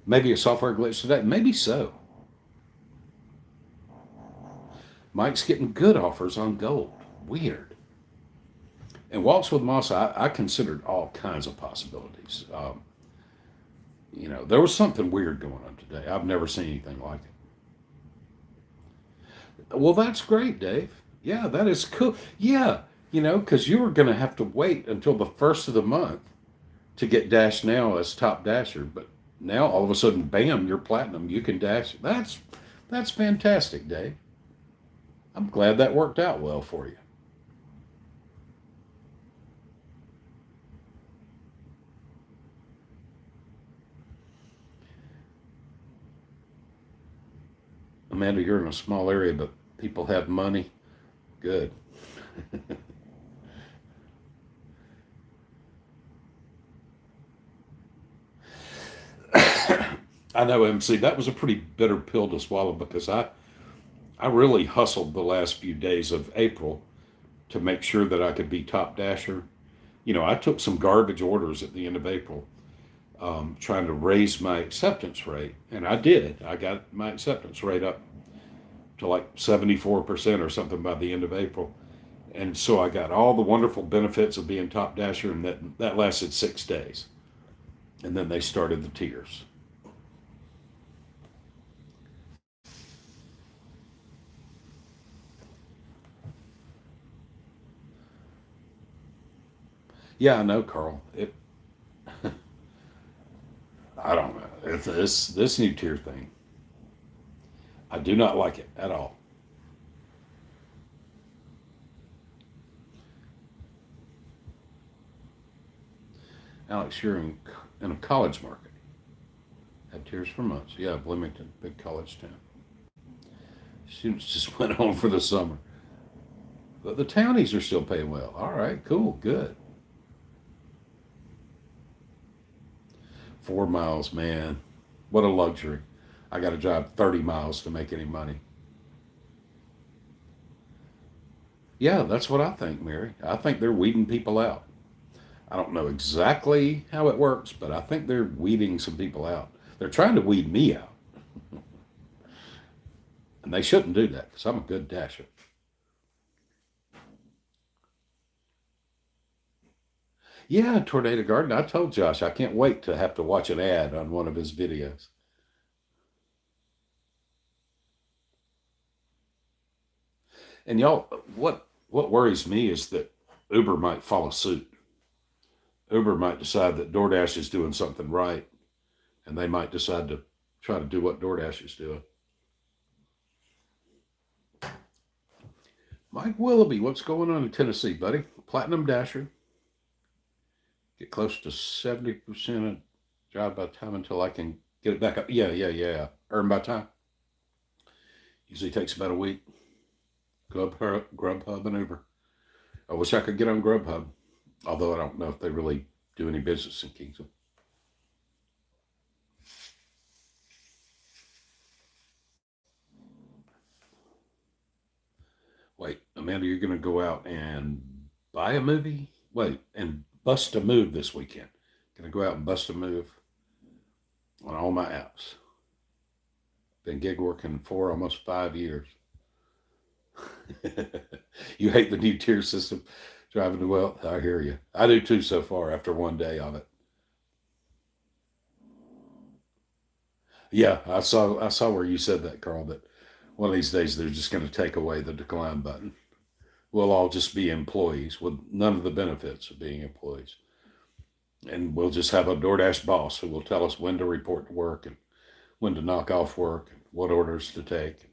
[SPEAKER 1] Maybe a software glitch today. Maybe so. Mike's getting good offers on gold. Weird. And Walks with Moss, I considered all kinds of possibilities. There was something weird going on today. I've never seen anything like it. Well, that's great, Dave. Yeah, that is cool. Yeah, because you were going to have to wait until the first of the month to get Dash Now as top dasher, but now all of a sudden, bam, you're platinum. You can dash. That's fantastic, Dave. I'm glad that worked out well for you. Amanda, you're in a small area, but people have money. Good. I know, MC. That was a pretty bitter pill to swallow because I really hustled the last few days of April to make sure that I could be top dasher. I took some garbage orders at the end of April, trying to raise my acceptance rate, and I did. I got my acceptance rate up to like 74% or something by the end of April. And so I got all the wonderful benefits of being top dasher, and that lasted 6 days. And then they started the tiers. Yeah, I know, Carl. I don't know. It's this new tier thing. I do not like it at all. Alex, you're in a college market. Had tiers for months. Yeah, Bloomington, big college town. Students just went home for the summer. But the townies are still paying well. All right, cool, good. 4 miles, man. What a luxury. I got to drive 30 miles to make any money. Yeah, that's what I think, Mary. I think they're weeding people out. I don't know exactly how it works, but I think they're weeding some people out. They're trying to weed me out. And they shouldn't do that because I'm a good dasher. Yeah, Tornado Garden. I told Josh I can't wait to have to watch an ad on one of his videos. And y'all, what worries me is that Uber might follow suit. Uber might decide that DoorDash is doing something right, and they might decide to try to do what DoorDash is doing. Mike Willoughby, what's going on in Tennessee, buddy? Platinum Dasher. Get close to 70% of job by time until I can get it back up. Yeah. Earn by time. Usually takes about a week. Grubhub and Uber. I wish I could get on Grubhub, although I don't know if they really do any business in Kingston. Wait, Amanda, you're going to go out and buy a movie? Wait, and bust a move this weekend. Going to go out and bust a move on all my apps. Been gig working for almost 5 years. You hate the new tier system driving to wealth. I hear you. I do too so far after one day of it. Yeah, I saw where you said that, Carl, that one of these days they're just going to take away the decline button. We'll all just be employees with none of the benefits of being employees. And we'll just have a DoorDash boss who will tell us when to report to work and when to knock off work and what orders to take.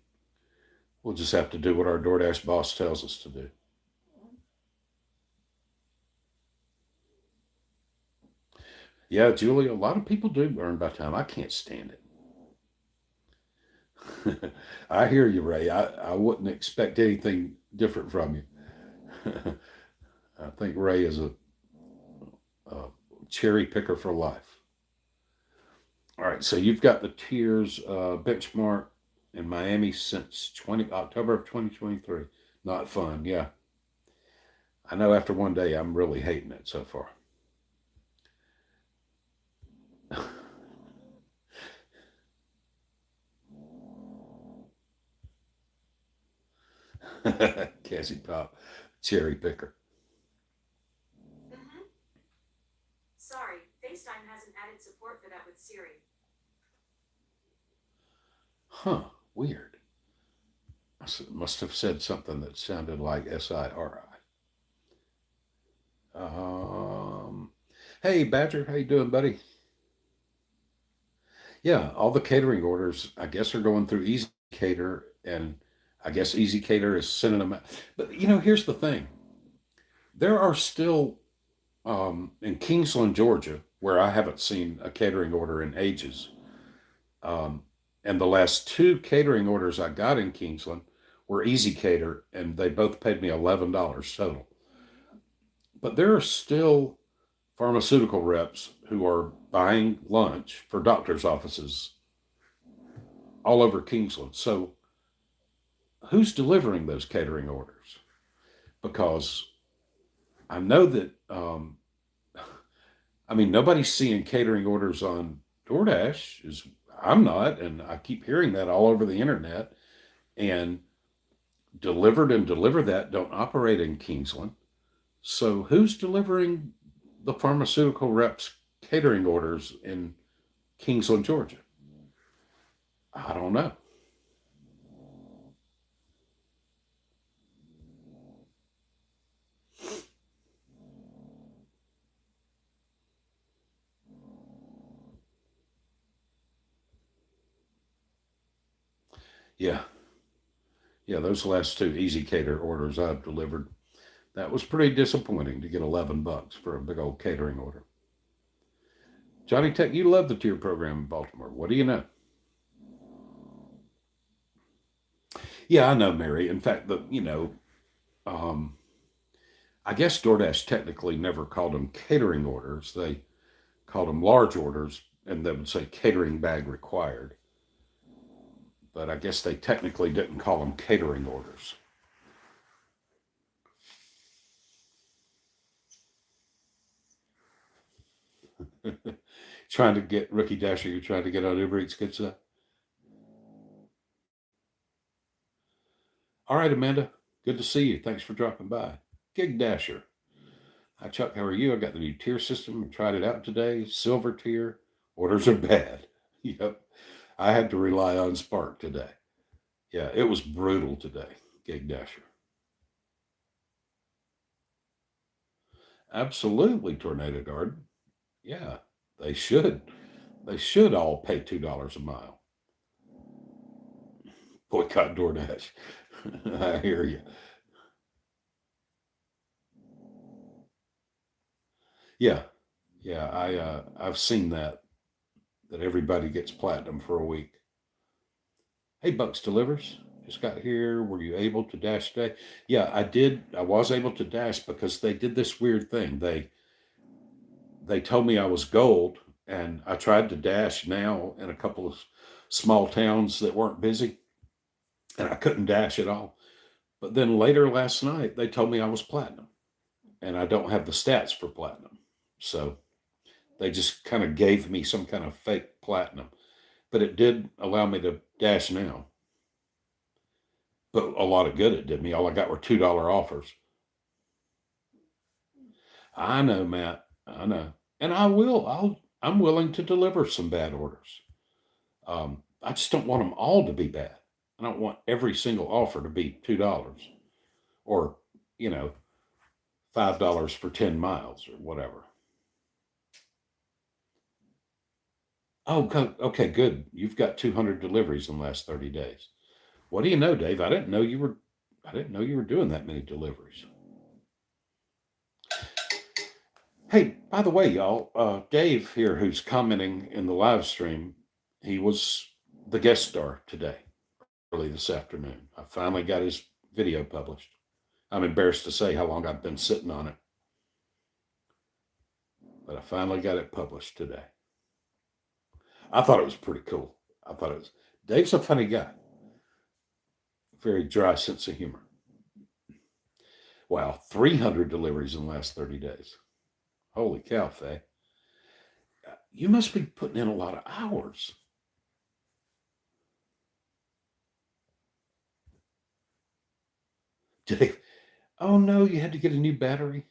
[SPEAKER 1] We'll just have to do what our DoorDash boss tells us to do. Yeah, Julie, a lot of people do earn by time. I can't stand it. I hear you, Ray. I wouldn't expect anything different from you. I think Ray is a cherry picker for life. All right, so you've got the tiers benchmark in Miami since 20 October of 2023. Not fun, yeah. I know after one day I'm really hating it so far. Cassie Pop, cherry picker.
[SPEAKER 2] Mm-hmm. Sorry, FaceTime hasn't added support for that with Siri.
[SPEAKER 1] Huh, weird. Must have said something that sounded like SIRI. Hey Badger, how you doing, buddy? Yeah, all the catering orders, I guess, are going through Easy Cater, and I guess Easy Cater is sending them out. But here's the thing: there are still in Kingsland, Georgia, where I haven't seen a catering order in ages. Um, and the last two catering orders I got in Kingsland were Easy Cater, and they both paid me $11 total. But there are still pharmaceutical reps who are buying lunch for doctors' offices all over Kingsland. So who's delivering those catering orders? Because I know that, I mean, nobody's seeing catering orders on DoorDash. I'm not, and I keep hearing that all over the internet. And Delivered and Deliver That don't operate in Kingsland. So who's delivering the pharmaceutical reps catering orders in Kingsland, Georgia? I don't know. Yeah, yeah, those last two Easy Cater orders I've delivered, that was pretty disappointing to get $11 for a big old catering order. Johnny Tech, you love the tier program in Baltimore. What do you know? Yeah, I know, Mary. In fact, um, I guess DoorDash technically never called them catering orders. They called them large orders, and they would say catering bag required. But I guess they technically didn't call them catering orders. Trying to get Rookie Dasher, you're trying to get on Uber Eats, good stuff. All right, Amanda. Good to see you. Thanks for dropping by. Gig Dasher. Hi, Chuck. How are you? I got the new tier system and tried it out today. Silver tier. Orders are bad. Yep. I had to rely on Spark today. Yeah, it was brutal today. Gig Dasher. Absolutely, Tornado Garden. Yeah, they should. They should all pay $2 a mile. Boycott DoorDash. I hear you. Yeah, yeah. I've seen that everybody gets platinum for a week. Hey, Bucks Delivers. Just got here. Were you able to dash today? Yeah, I did. I was able to dash because they did this weird thing. They told me I was gold, and I tried to dash now in a couple of small towns that weren't busy, and I couldn't dash at all. But then later last night, they told me I was platinum, and I don't have the stats for platinum. So they just kind of gave me some kind of fake platinum, but it did allow me to dash now. But a lot of good it did me. All I got were $2 offers. I know, Matt. I know, and I will. I'm willing to deliver some bad orders. I just don't want them all to be bad. I don't want every single offer to be $2 or you know $5 for 10 miles or whatever. Oh, okay, good. You've got 200 deliveries in the last 30 days. What do you know, Dave? I didn't know you were. I didn't know you were doing that many deliveries. Hey, by the way, y'all, Dave here, who's commenting in the live stream, he was the guest star today, early this afternoon. I finally got his video published. I'm embarrassed to say how long I've been sitting on it, but I finally got it published today. I thought it was pretty cool. I thought it was. Dave's a funny guy, very dry sense of humor. Wow, 300 deliveries in the last 30 days. Holy cow, Faye. You must be putting in a lot of hours. Dave, oh no, you had to get a new battery?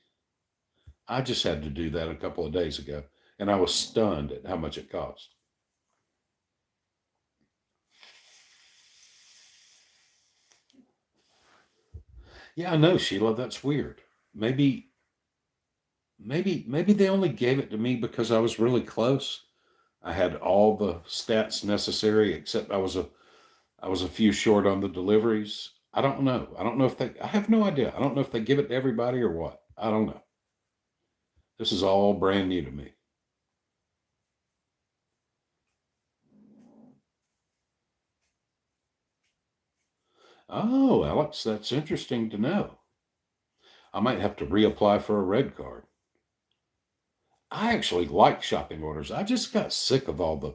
[SPEAKER 1] I just had to do that a couple of days ago, and I was stunned at how much it cost. Yeah, I know, Sheila, that's weird. Maybe, maybe they only gave it to me because I was really close. I had all the stats necessary, except I was a few short on the deliveries. I don't know. I don't know if they. I have no idea. I don't know if they give it to everybody or what. I don't know. This is all brand new to me. Oh, Alex, that's interesting to know. I might have to reapply for a red card. I actually like shopping orders. I just got sick of all the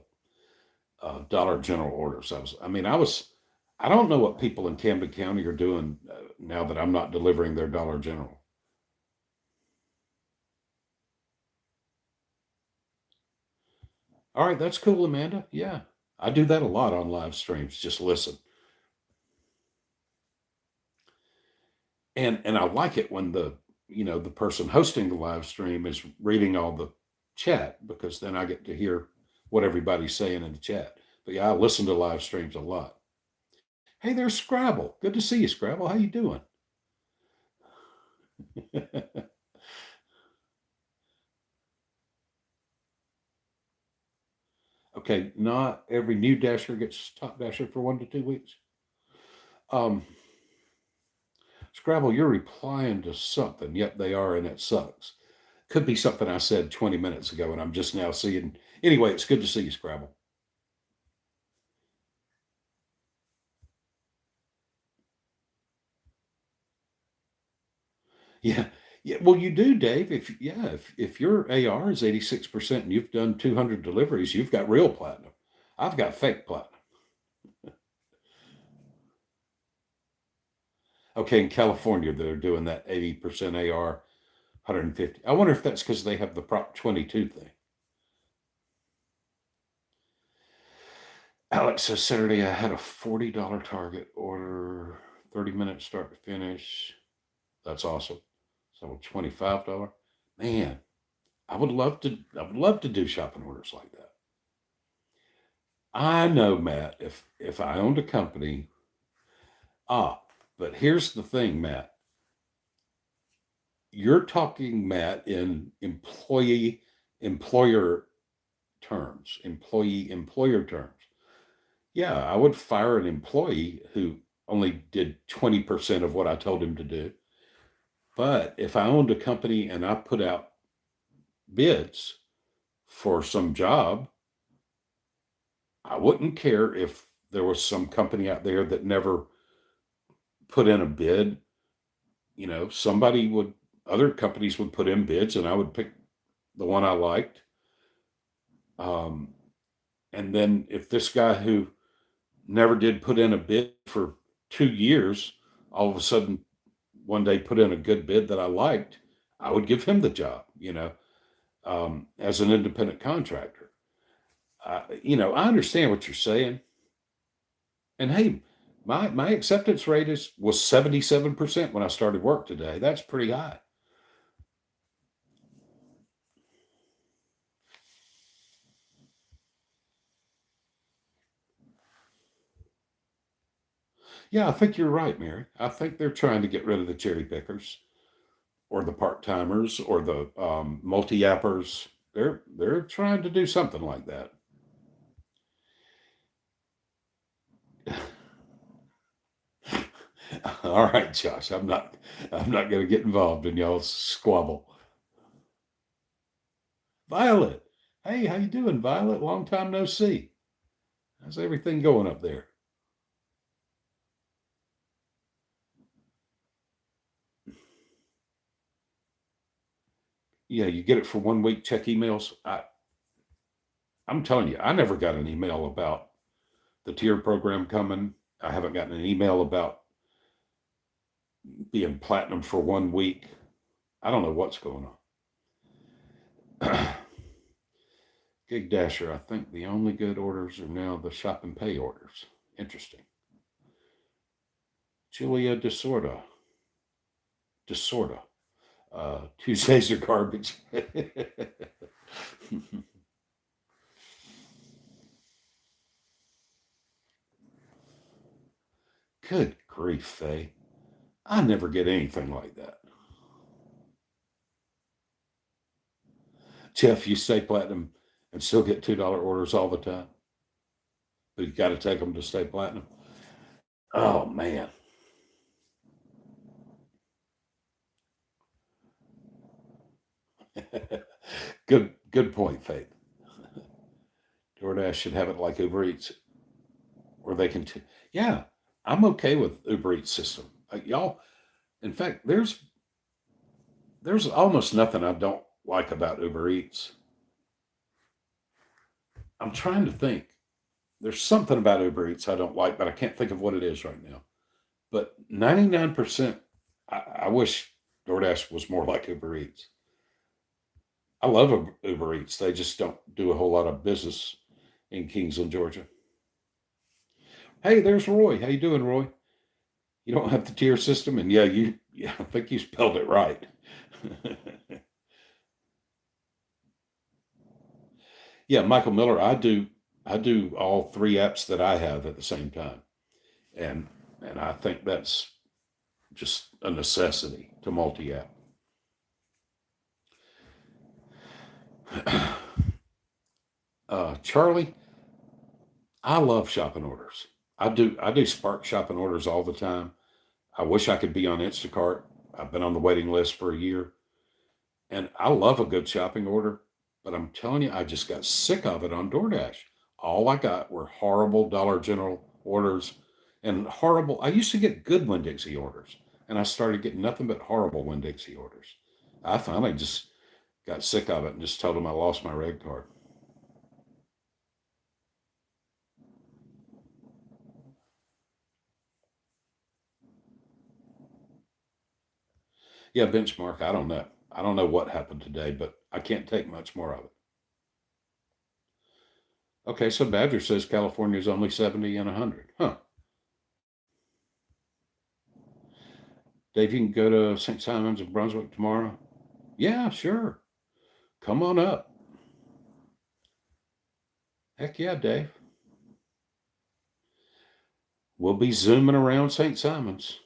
[SPEAKER 1] Dollar General orders. I don't know what people in Camden County are doing now that I'm not delivering their Dollar General. All right, that's cool, Amanda. Yeah, I do that a lot on live streams. Just listen, and I like it when the person hosting the live stream is reading all the chat because then I get to hear what everybody's saying in the chat. But yeah, I listen to live streams a lot. Hey, there's Scrabble. Good to see you, Scrabble. How you doing? Okay, not every new dasher gets top dasher for 1 to 2 weeks. Um, Scrabble, you're replying to something. Yep, they are, and it sucks. Could be something I said 20 minutes ago, and I'm just now seeing. Anyway, it's good to see you, Scrabble. Yeah, yeah. Well, you do, Dave. If your AR is 86% and you've done 200 deliveries, you've got real platinum. I've got fake platinum. Okay, in California, they're doing that 80% AR, 150. I wonder if that's because they have the Prop 22 thing. Alex says Saturday I had a $40 target order 30 minutes start to finish. That's awesome. So $25. Man, I would love to do shopping orders like that. I know, Matt, if I owned a company, ah, but here's the thing, Matt. You're talking, Matt, in employee employer terms, employee employer terms. Yeah, I would fire an employee who only did 20% of what I told him to do. But if I owned a company and I put out bids for some job, I wouldn't care if there was some company out there that never put in a bid. Somebody would, other companies would put in bids and I would pick the one I liked. Um, and then if this guy who never did put in a bid for 2 years, all of a sudden one day put in a good bid that I liked, I would give him the job, as an independent contractor. I understand what you're saying. And hey, my acceptance rate was 77% when I started work today. That's pretty high. Yeah, I think you're right, Mary. I think they're trying to get rid of the cherry pickers or the part timers or the multi appers. They're trying to do something like that. All right, Josh. I'm not going to get involved in y'all's squabble. Violet. Hey, how you doing, Violet? Long time no see. How's everything going up there? Yeah, you get it for 1 week. Check emails. I'm telling you, I never got an email about the tier program coming. I haven't gotten an email about being platinum for 1 week. I don't know what's going on. Gig Dasher, I think the only good orders are now the shop and pay orders. Interesting. Julia Desorda. Desorda. Tuesdays are garbage. Good grief, Faye. I never get anything like that. Jeff, you stay platinum and still get $2 orders all the time, but you got to take them to stay platinum. Oh, man. Good point, Faith. DoorDash should have it like Uber Eats, where they can. Yeah, I'm okay with Uber Eats system. Y'all, in fact, there's almost nothing I don't like about Uber Eats. I'm trying to think. There's something about Uber Eats I don't like, but I can't think of what it is right now. But 99%, I wish DoorDash was more like Uber Eats. I love Uber Eats. They just don't do a whole lot of business in Kingsland, Georgia. Hey, there's Roy. How you doing, Roy? You don't have the tier system, and yeah, I think you spelled it right. Yeah, Michael Miller. I do all three apps that I have at the same time, and and I think that's just a necessity to multi-app. Charlie, I love shopping orders. I do Spark shopping orders all the time. I wish I could be on Instacart. I've been on the waiting list for a year, and I love a good shopping order. But I'm telling you, I just got sick of it on DoorDash. All I got were horrible Dollar General orders and horrible. I used to get good Winn Dixie orders, and I started getting nothing but horrible Winn Dixie orders. I finally just got sick of it and just told them I lost my red card. Yeah, benchmark. I don't know. I don't know what happened today, but I can't take much more of it. Okay, so Badger says California is only 70 and 100. Huh. Dave, you can go to St. Simon's of Brunswick tomorrow? Yeah, sure. Come on up. Heck yeah, Dave. We'll be zooming around St. Simon's.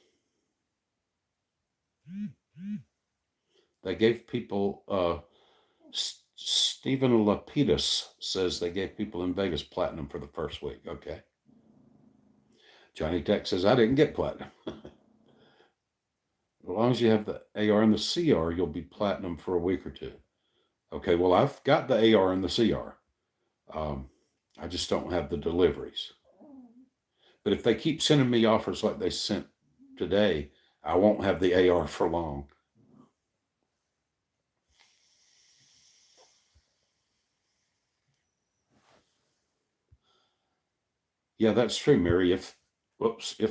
[SPEAKER 1] They gave people, Stephen Lapidus says they gave people in Vegas platinum for the first week. Okay. Johnny Tech says, I didn't get platinum. As long as you have the AR and the CR, you'll be platinum for a week or two. Okay, well, I've got the AR and the CR. I just don't have the deliveries. But if they keep sending me offers like they sent today, I won't have the AR for long. Yeah, that's true, Mary. If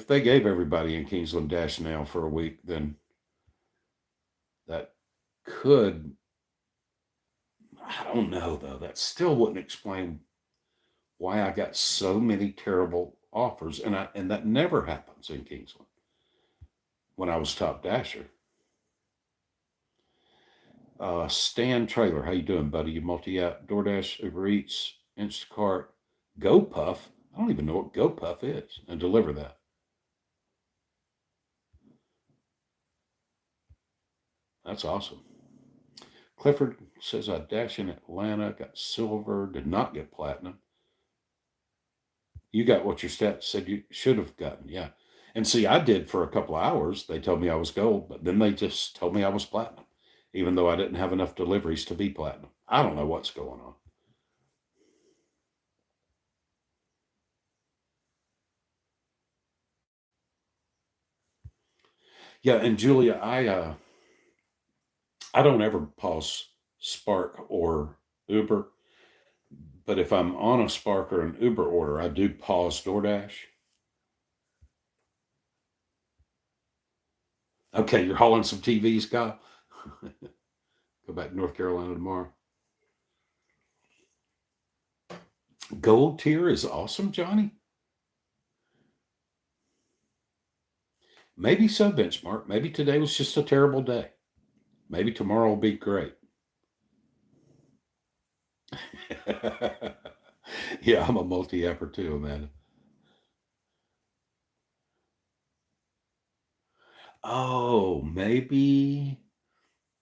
[SPEAKER 1] they gave everybody in Kingsland Dash now for a week, then that could, I don't know though. That still wouldn't explain why I got so many terrible offers, and that never happens in Kingsland when I was top dasher. Stan Trailer, how you doing, buddy? You multi-app, DoorDash, Uber Eats, Instacart, GoPuff. I don't even know what GoPuff is, and deliver that. That's awesome. Clifford says I dash in Atlanta, got silver, did not get platinum. You got what your stats said you should have gotten, yeah. And see, I did for a couple of hours. They told me I was gold, but then they just told me I was platinum, even though I didn't have enough deliveries to be platinum. I don't know what's going on. Yeah, and Julia, I don't ever pause Spark or Uber, but if I'm on a Spark or an Uber order, I do pause DoorDash. Okay, you're hauling some TVs, Kyle. Go back to North Carolina tomorrow. Gold tier is awesome, Johnny. Maybe so, Benchmark. Maybe today was just a terrible day. Maybe tomorrow will be great. Yeah, I'm a multi-apper too, Amanda. Oh, maybe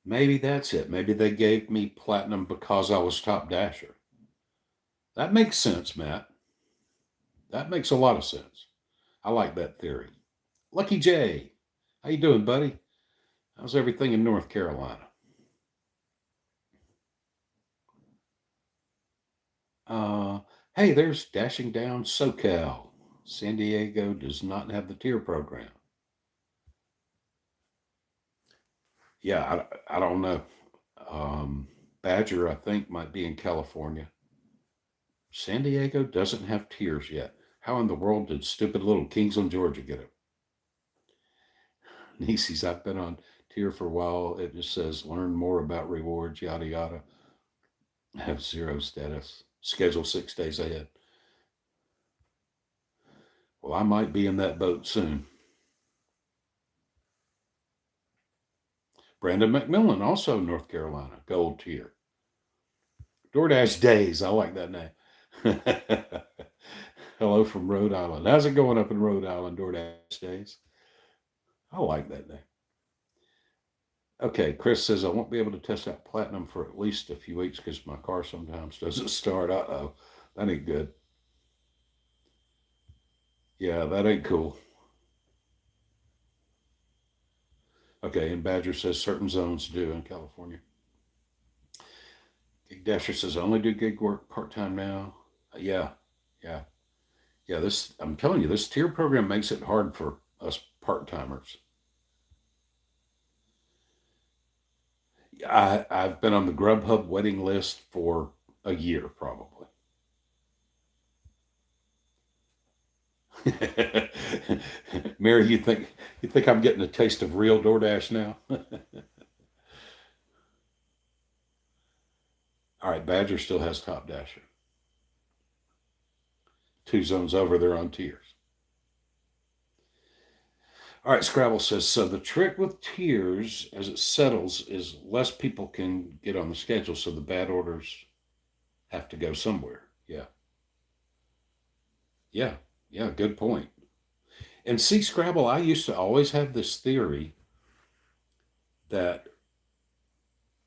[SPEAKER 1] that's it. Maybe they gave me platinum because I was top dasher. That makes sense, Matt. That makes a lot of sense. I like that theory. Lucky J, how you doing, buddy? How's everything in North Carolina? Hey, there's Dashing Down SoCal. San Diego does not have the tier program. Yeah, I don't know. Badger, I think, might be in California. San Diego doesn't have tiers yet. How in the world did stupid little Kingsland, Georgia get it? Nieces, I've been on tier for a while. It just says learn more about rewards, yada yada. Have zero status. Schedule 6 days ahead. Well, I might be in that boat soon. Brandon McMillan, also North Carolina, gold tier. DoorDash Days, I like that name. Hello from Rhode Island. How's it going up in Rhode Island, DoorDash Days? I like that name. Okay, Chris says I won't be able to test out platinum for at least a few weeks because my car sometimes doesn't start. Uh-oh, that ain't good. Yeah, that ain't cool. Okay, and Badger says certain zones do in California. Gig Dasher says I only do gig work part time now. Yeah, yeah, yeah. This I'm telling you, this tier program makes it hard for us part timers. I've been on the Grubhub waiting list for a year probably. Mary, you think I'm getting a taste of real DoorDash now? All right, Badger still has Top Dasher. Two zones over, they're on tiers. All right, Scrabble says, so the trick with tiers as it settles is less people can get on the schedule, so the bad orders have to go somewhere. Yeah, yeah, yeah, good point. And see, Scrabble, I used to always have this theory that,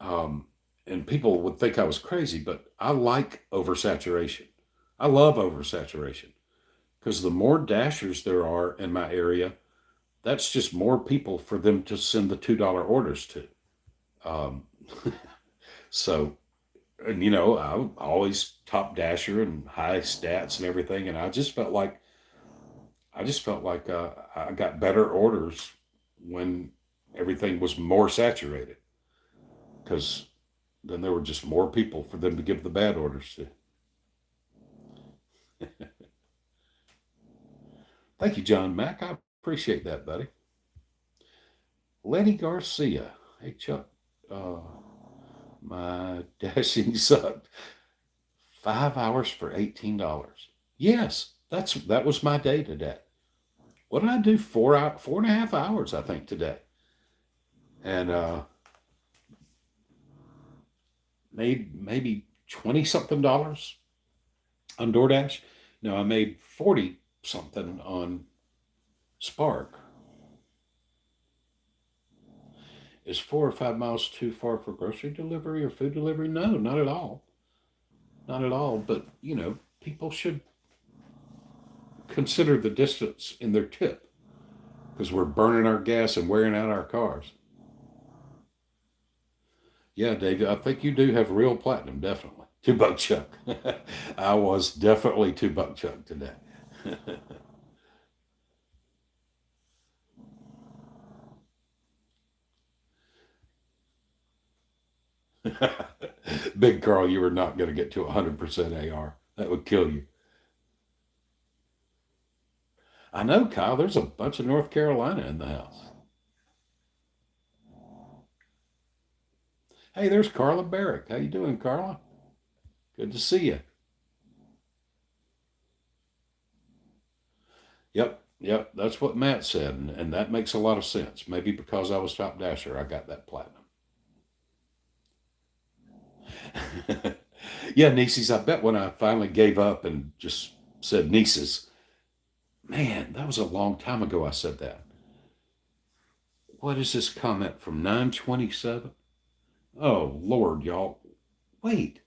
[SPEAKER 1] um, and people would think I was crazy, but I like oversaturation. I love oversaturation because the more dashers there are in my area, that's just more people for them to send the $2 orders to. Um, so, and I always top dasher and high stats and everything, and I just felt like I got better orders when everything was more saturated because then there were just more people for them to give the bad orders to. Thank you, John Mack. I appreciate that, buddy. Lenny Garcia. Hey, Chuck. Uh, my dashing sucked. 5 hours for $18. Yes, that was my day today. What did I do? 4.5 hours, I think, today, and made maybe 20 something dollars on DoorDash. No, I made 40 something on Spark. Is 4 or 5 miles too far for grocery delivery or food delivery? No, not at all. Not at all. But, people should consider the distance in their tip because we're burning our gas and wearing out our cars. Yeah, David, I think you do have real platinum, definitely. $2 Chuck. I was definitely $2 Chuck today. Big Carl, you were not going to get to 100% AR. That would kill you. I know, Kyle, there's a bunch of North Carolina in the house. Hey, there's Carla Barrick. How you doing, Carla? Good to see you. Yep, yep, that's what Matt said, and that makes a lot of sense. Maybe because I was top dasher, I got that platinum. Yeah, nieces. I bet when I finally gave up and just said nieces, man, that was a long time ago I said that. What is this comment from 927? Oh, Lord, y'all. Wait,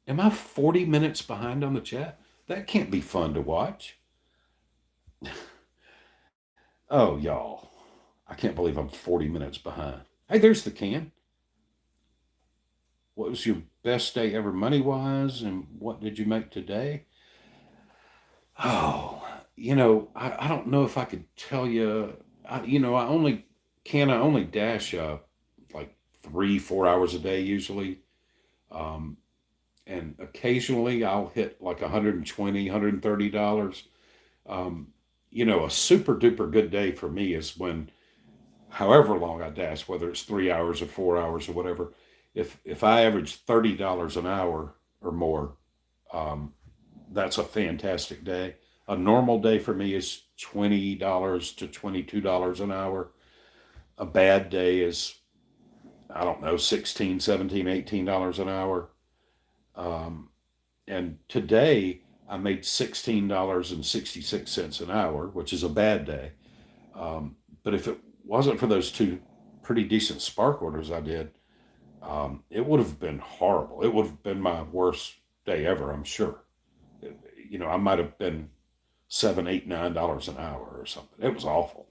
[SPEAKER 1] am I 40 minutes behind on the chat? That can't be fun to watch. Oh, y'all. I can't believe I'm 40 minutes behind. Hey, there's the can. What was your best day ever money wise? And what did you make today? Oh, I don't know if I could tell you. I only dash like 3, 4 hours a day usually. Um, and occasionally I'll hit like 120, $130. Um, a super duper good day for me is when, however long I dash, whether it's 3 hours or 4 hours or whatever, if I average $30 an hour or more, um, that's a fantastic day. A normal day for me is $20 to $22 an hour. A bad day is, I don't know, 16, 17, $18 an hour. Um, and today I made $16.66 an hour, which is a bad day. But if it wasn't for those two pretty decent spark orders I did, it would have been horrible. It would have been my worst day ever, I'm sure. I might have been 7, 8, $9 an hour or something. It was awful.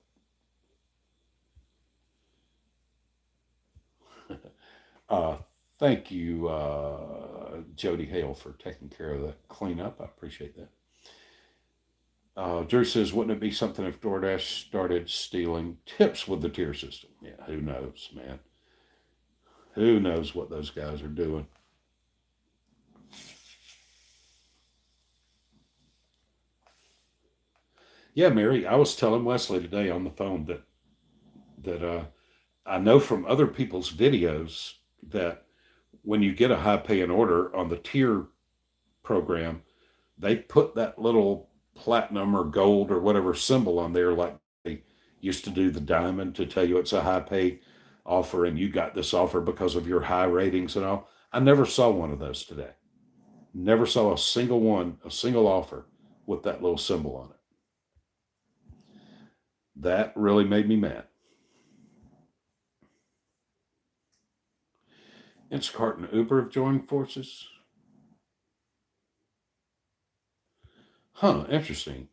[SPEAKER 1] Uh, Thank you, Jody Hale, for taking care of the cleanup. I appreciate that. Drew says, wouldn't it be something if DoorDash started stealing tips with the tier system? Yeah, who knows, man? Who knows what those guys are doing? Yeah, Mary, I was telling Wesley today on the phone that I know from other people's videos that when you get a high paying order on the tier program, they put that little platinum or gold or whatever symbol on there, like used to do the diamond to tell you it's a high pay offer and you got this offer because of your high ratings and all. I never saw one of those today. Never saw a single one, a single offer with that little symbol on it. That really made me mad. Instacart and Uber have joined forces. Huh, interesting.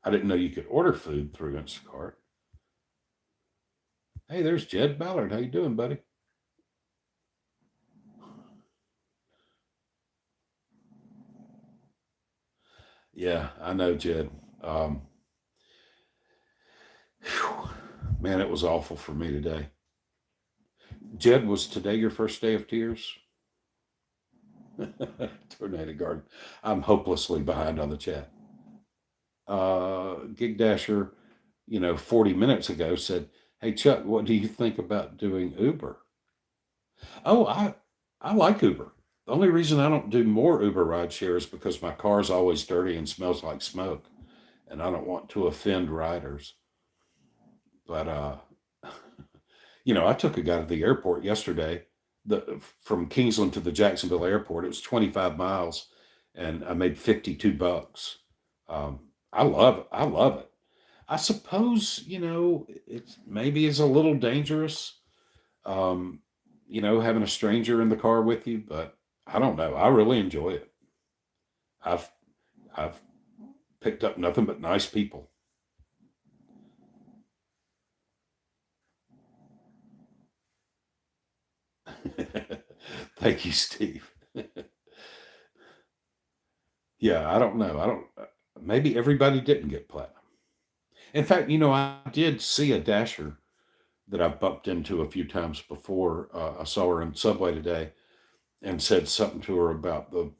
[SPEAKER 1] I didn't know you could order food through Instacart. Hey, there's Jed Ballard. How you doing, buddy? Yeah, I know, Jed. Um, Whew. Man, it was awful for me today. Jed, was today your first day of tears? Tornado Garden. I'm hopelessly behind on the chat. Gig Dasher, 40 minutes ago said, "Hey Chuck, what do you think about doing Uber?" Oh, I like Uber. The only reason I don't do more Uber ride share is because my car's always dirty and smells like smoke, and I don't want to offend riders. But I took a guy to the airport yesterday, from Kingsland to the Jacksonville airport. It was 25 miles, and I made $52. I love it. I love it. I suppose it's maybe is a little dangerous, um, having a stranger in the car with you, but I don't know. I really enjoy it. I've I've picked up nothing but nice people. Thank you, Steve. Yeah, I don't know. I don't. Maybe everybody didn't get platinum. In fact, I did see a dasher that I've bumped into a few times before. I saw her in Subway today and said something to her about the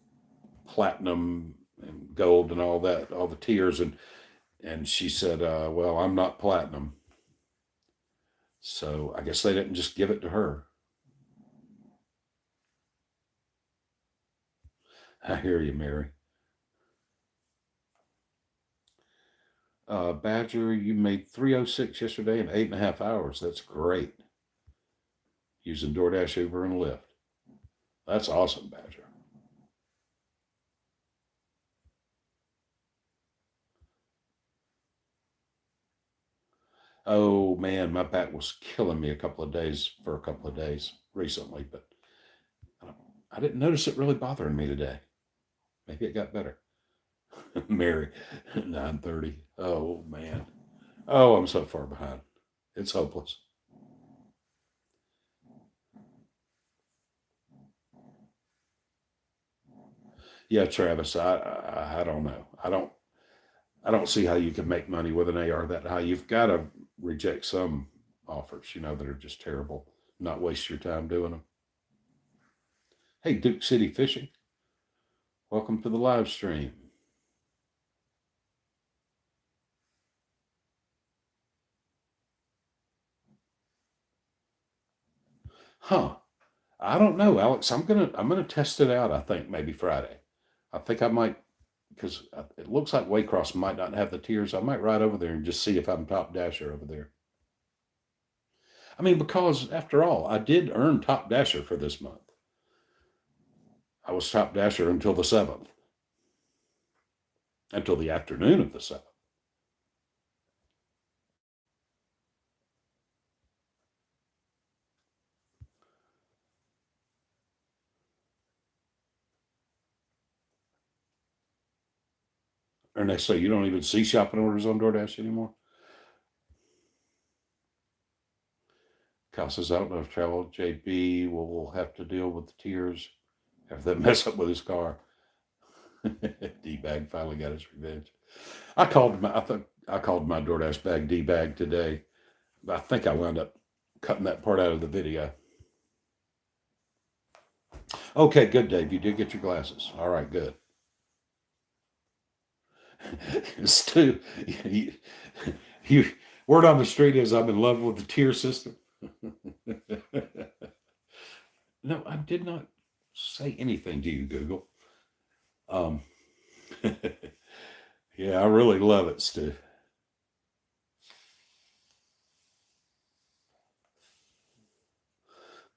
[SPEAKER 1] platinum and gold and all that, all the tiers, and she said, "Well, I'm not platinum." So I guess they didn't just give it to her. I hear you, Mary. Badger, you made 306 yesterday in 8.5 hours. That's great. Using DoorDash, Uber, and Lyft. That's awesome, Badger. Oh man, my back was killing me for a couple of days recently, but I, I didn't notice it really bothering me today. Maybe it got better. Mary, 9:30. Oh man. Oh, I'm so far behind. It's hopeless. Yeah, Travis, I don't know. I don't see how you can make money with an AR that high. You've got to reject some offers, that are just terrible. Not waste your time doing them. Hey, Duke City Fishing, welcome to the live stream. Huh? I don't know, Alex. I'm gonna test it out. I think maybe Friday. I think I might because it looks like Waycross might not have the tiers. I might ride over there and just see if I'm top dasher over there. I mean, because after all, I did earn top dasher for this month. I was top dasher until the 7th, until the afternoon of the 7th. Ernesto, you don't even see shopping orders on DoorDash anymore? Kyle says, I don't know if Travel JB will have to deal with the tears after that mess up with his car. D bag finally got his revenge. I called my DoorDash bag D bag today. I think I wound up cutting that part out of the video. Okay, good, Dave. You did get your glasses. All right, good. Stu, you, you word on the street is I'm in love with the tier system. No, I did not say anything to you, Google. Um, yeah, I really love it, Stu.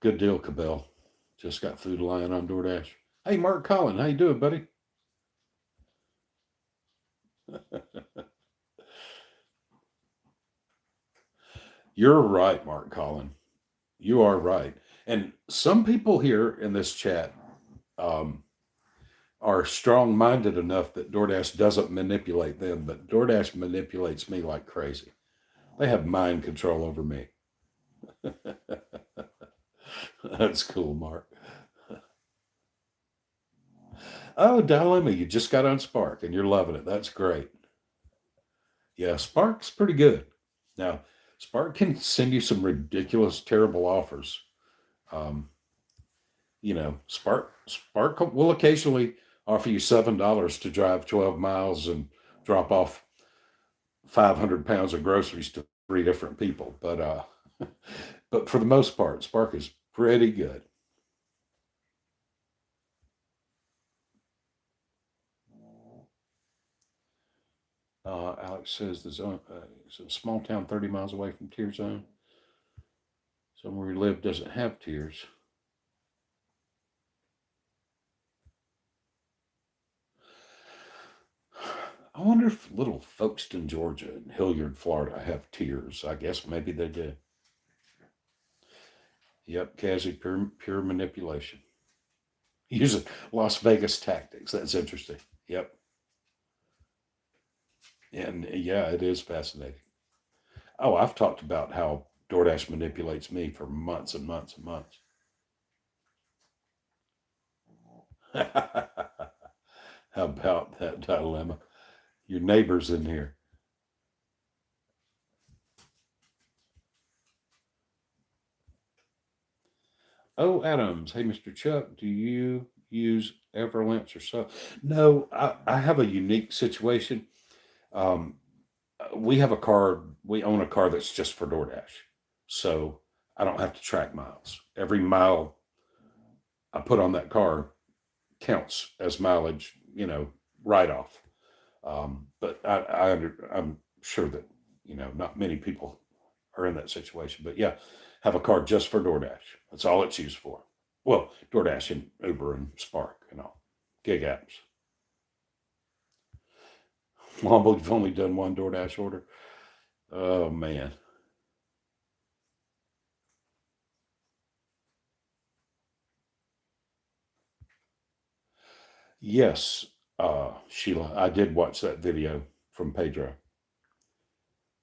[SPEAKER 1] Good deal, Cabell. Just got food lying on DoorDash. Hey, Mark Collin, how you doing, buddy? You're right, Mark Collin. You are right. And some people here in this chat um, are strong minded enough that DoorDash doesn't manipulate them, but DoorDash manipulates me like crazy. They have mind control over me. That's cool, Mark. Oh, Dilemma, you just got on Spark and you're loving it. That's great. Yeah, Spark's pretty good. Now, Spark can send you some ridiculous, terrible offers. Um, Spark will occasionally offer you $7 to drive 12 miles and drop off 500 pounds of groceries to three different people. But but for the most part, Spark is pretty good. Alex says the zone it's a small town 30 miles away from tier zone. Somewhere we live doesn't have tiers. I wonder if little Folkestone, Georgia, and Hilliard, Florida have tiers. I guess maybe they do. Yep, Kazi, pure manipulation. Using Las Vegas tactics. That's interesting. Yep. And yeah, it is fascinating. Oh, I've talked about how DoorDash manipulates me for months and months and months. How about that dilemma? Your neighbor's in here. Oh, Adams. Hey, Mr. Chuck, do you use Everlinks or so? No, I have a unique situation. Um, we have a car, we own a car that's just for DoorDash. So I don't have to track miles. Every mile I put on that car counts as mileage, write off. But I'm sure that, not many people are in that situation. But yeah, have a car just for DoorDash. That's all it's used for. Well, DoorDash and Uber and Spark and all gig apps. Womble, you've only done one DoorDash order. Oh man. Yes, Sheila, I did watch that video from Pedro.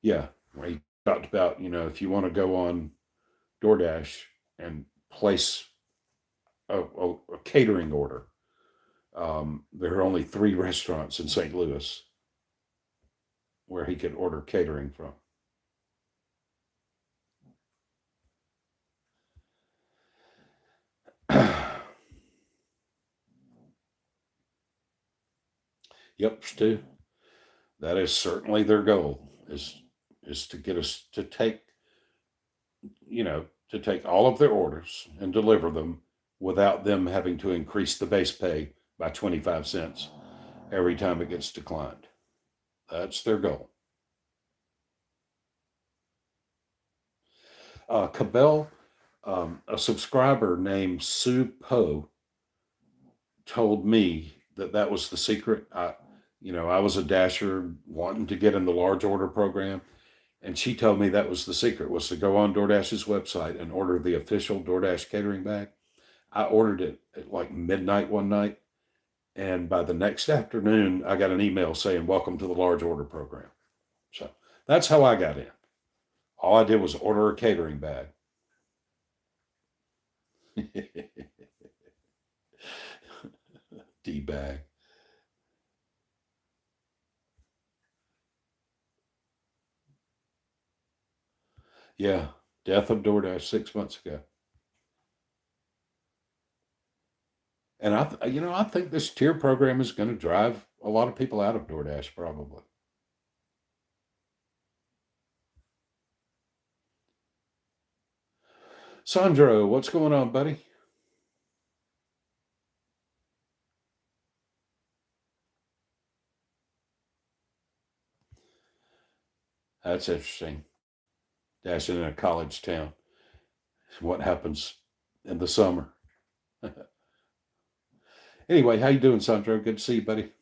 [SPEAKER 1] Yeah, where he talked about, if you want to go on DoorDash and place a catering order, there are only three restaurants in St. Louis where he could order catering from. Yep, Stu. That is certainly their goal is to get us to take, to take all of their orders and deliver them without them having to increase the base pay by 25 cents every time it gets declined. That's their goal. Cabell, a subscriber named Sue Poe told me that that was the secret. I was a dasher wanting to get in the large order program, and she told me that was the secret was to go on DoorDash's website and order the official DoorDash catering bag. I ordered it at like midnight one night, and by the next afternoon, I got an email saying, "Welcome to the large order program." So that's how I got in. All I did was order a catering bag. D bag. Yeah, death of DoorDash 6 months ago. And I think this tier program is going to drive a lot of people out of DoorDash probably. Sandro, what's going on, buddy? That's interesting. Dashing in a college town. What happens in the summer. Anyway, how you doing, Sandro? Good to see you, buddy.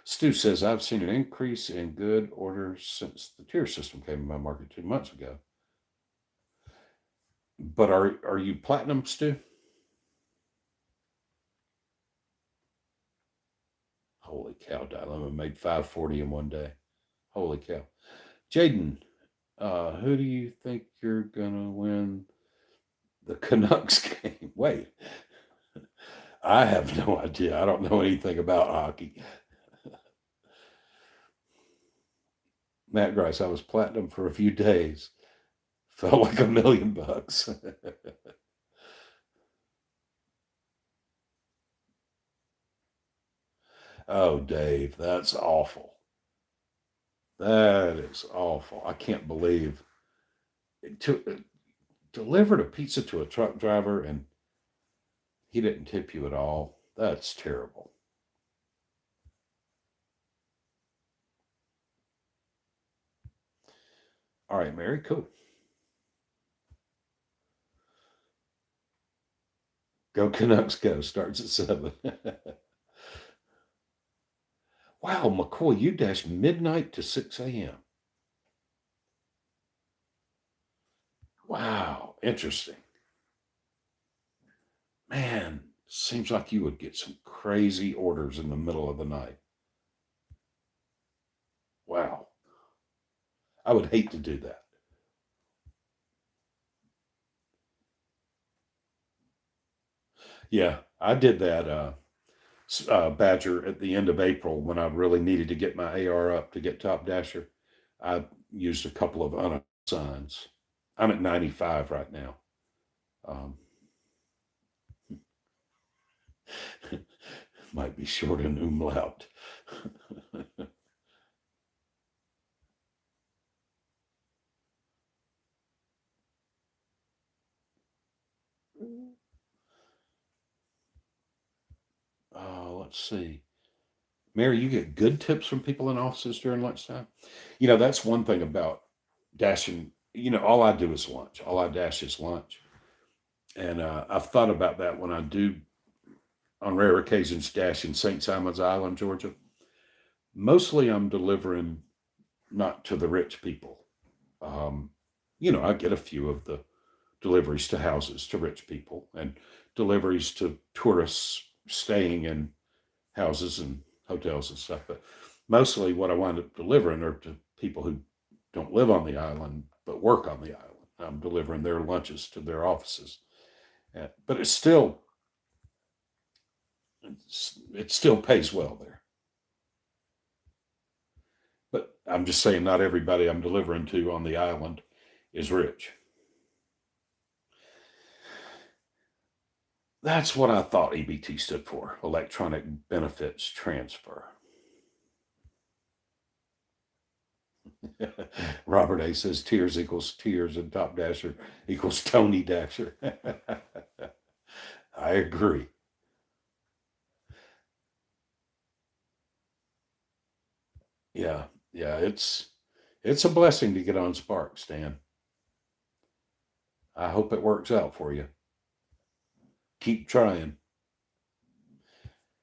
[SPEAKER 1] Stu says, I've seen an increase in good orders since the tier system came in my market 2 months ago. But are you platinum, Stu? Holy cow, Dilemma made 540 in one day. Holy cow. Jaden, who do you think you're gonna win the Canucks game? Wait, I have no idea. I don't know anything about hockey. Matt Grice, I was platinum for a few days. Felt like $1,000,000. Oh, Dave, that's awful. That is awful. I can't believe to delivered a pizza to a truck driver and he didn't tip you at all. That's terrible. All right, Mary, cool. Go Canucks go. Starts at 7. Wow, McCoy, you dashed midnight to 6 a.m. Wow, interesting. Man, seems like you would get some crazy orders in the middle of the night. Wow. I would hate to do that. Yeah, I did that Badger at the end of April when I really needed to get my AR up to get Top Dasher. I used a couple of unsigns. I'm at 95 right now. Um, might be short an umlaut. Let's see. Mary, you get good tips from people in offices during lunchtime. That's one thing about dashing. All I do is lunch. All I dash is lunch. And I've thought about that when I do, on rare occasions, dash in St. Simon's Island, Georgia. Mostly I'm delivering not to the rich people. Um, I get a few of the deliveries to houses to rich people and deliveries to tourists staying in houses and hotels and stuff. But mostly what I wind up delivering are to people who don't live on the island but work on the island. I'm delivering their lunches to their offices. But it still pays well there. But I'm just saying, not everybody I'm delivering to on the island is rich. That's what I thought EBT stood for, electronic benefits transfer. Robert A says tears equals tears and Top Dasher equals Tony Dasher. I agree. Yeah, yeah, it's a blessing to get on Spark, Stan. I hope it works out for you. Keep trying.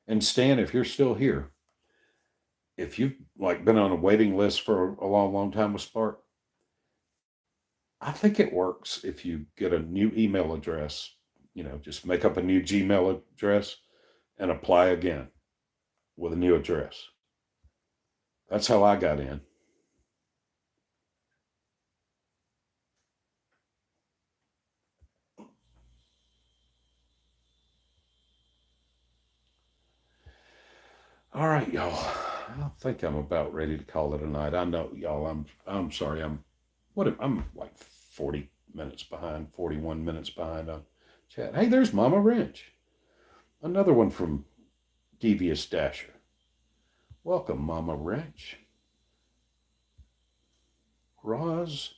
[SPEAKER 1] And Stan, if you're still here, if you've been on a waiting list for a long, long time with Spark, I think it works if you get a new email address. Just make up a new Gmail address and apply again with a new address. That's how I got in. All right, y'all. I think I'm about ready to call it a night. I know, y'all. I'm sorry. I'm like 40 minutes behind, 41 minutes behind on chat. Hey, there's Mama Wrench. Another one from Devious Dasher. Welcome, Mama Wrench. Roz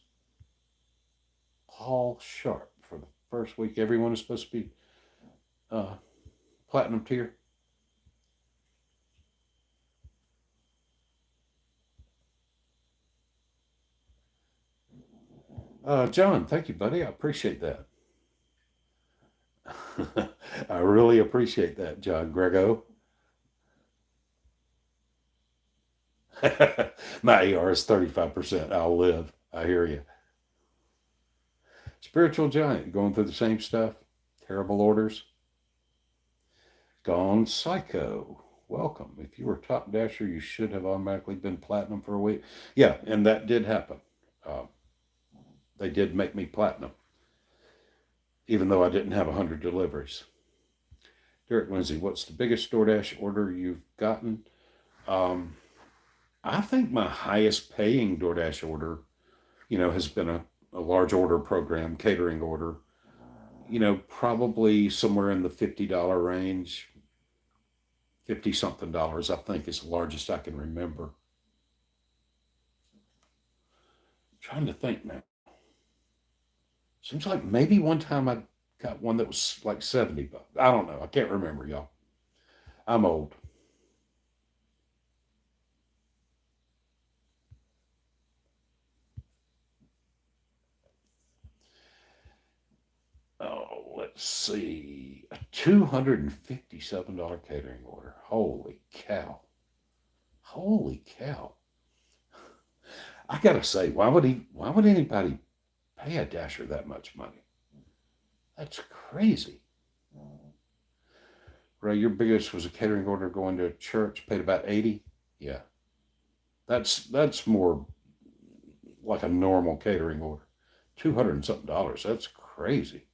[SPEAKER 1] Hall Sharp for the first week. Everyone is supposed to be platinum tier. John, thank you, buddy. I appreciate that. I really appreciate that, John Grego. My AR is 35%. I'll live. I hear you. Spiritual Giant going through the same stuff. Terrible orders. Gone Psycho. Welcome. If you were top dasher, you should have automatically been platinum for a week. Yeah, and that did happen. Uh, they did make me platinum, even though I didn't have 100 deliveries. Derek Lindsay, what's the biggest DoorDash order you've gotten? I think my highest paying DoorDash order, has been a large order program, catering order, probably somewhere in the $50 range. 50 something dollars, I think, is the largest I can remember. I'm trying to think now. Seems like maybe one time I got one that was like 70 bucks. I don't know. I can't remember, y'all. I'm old. Oh, let's see. A $257 catering order. Holy cow. Holy cow. I gotta say, why would anybody pay a dasher that much money? That's crazy. Ray, your biggest was a catering order going to a church, paid about 80. Yeah. That's more like a normal catering order. 200 and something dollars. That's crazy.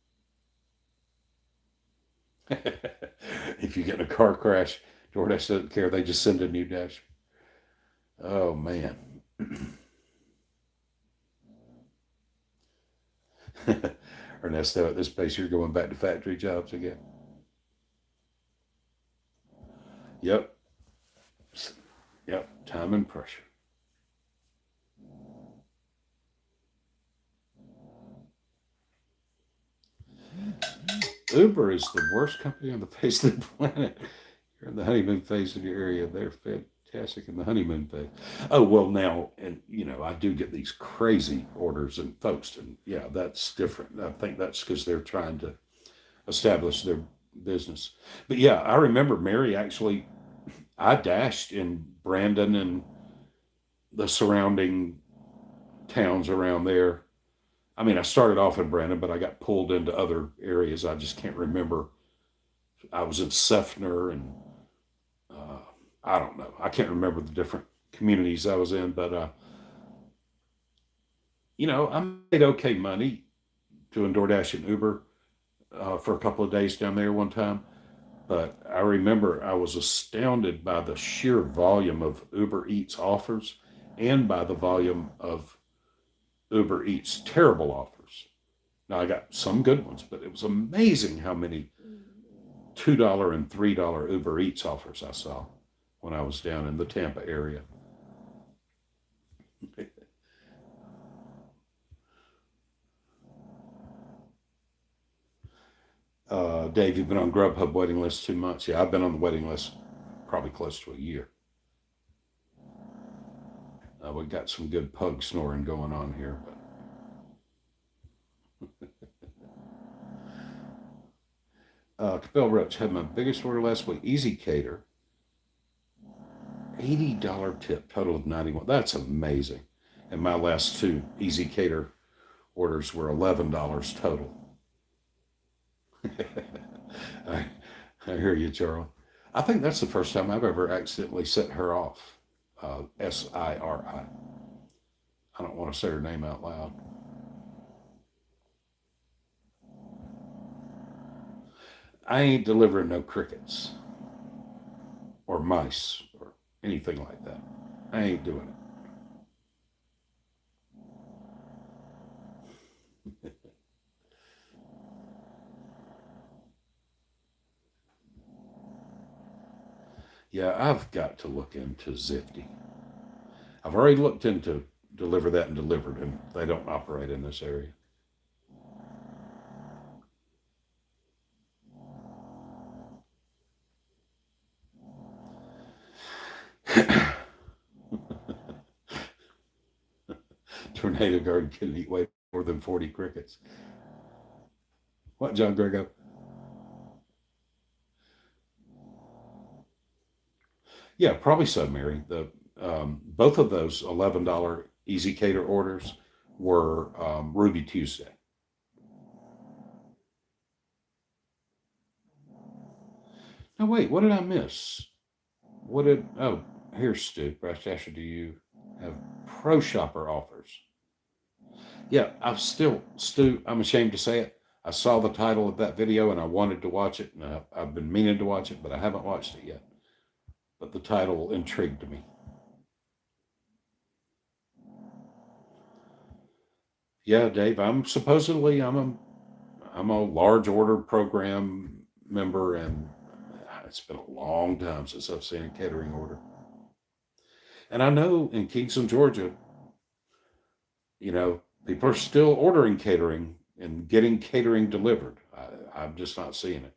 [SPEAKER 1] If you get in a car crash, DoorDash doesn't care. They just send a new dash. Oh man. Ernesto, at this pace, you're going back to factory jobs again. Yep. Yep. Time and pressure. Uber is the worst company on the face of the planet. You're in the honeymoon phase of your area. They're fantastic in the honeymoon phase. Oh, well, now, and I do get these crazy orders and folks, and yeah, that's different. I think that's because they're trying to establish their business. But yeah, I remember Mary actually, I dashed in Brandon and the surrounding towns around there. I mean, I started off in Brandon, but I got pulled into other areas. I just can't remember. I was in Sefner and uh, I don't know. I can't remember the different communities I was in, but I made okay money doing DoorDash and Uber for a couple of days down there one time. But I remember I was astounded by the sheer volume of Uber Eats offers and by the volume of Uber Eats terrible offers. Now I got some good ones, but it was amazing how many $2 and $3 Uber Eats offers I saw when I was down in the Tampa area. Dave, you've been on Grubhub waiting list 2 months. Yeah, I've been on the waiting list probably close to a year. We got some good pug snoring going on here, but Capel Roach had my biggest order last week. Easy Cater, $80 tip, total of 91. That's amazing. And my last two Easy Cater orders were $11 total. I, I hear you, Charlie. I think that's the first time I've ever accidentally set her off. Siri. I don't want to say her name out loud. I ain't delivering no crickets or mice or anything like that. I ain't doing it. Yeah, I've got to look into Zifty. I've already looked into Deliver That and Delivered, and they don't operate in this area. Tornado Garden can eat way more than 40 crickets. What, John Grego? Yeah, probably so, Mary. The both of those $11 Easy Cater orders were Ruby Tuesday. Now wait, what did I miss? What did here's Stu. Brash Dasher, do you have Pro Shopper offers? Yeah, Stu, I'm ashamed to say it. I saw the title of that video and I wanted to watch it, and I've been meaning to watch it, but I haven't watched it yet. But the title intrigued me. Yeah, Dave, I'm a large order program member, and it's been a long time since I've seen a catering order. And I know in Kingston, Georgia, people are still ordering catering and getting catering delivered. I'm just not seeing it.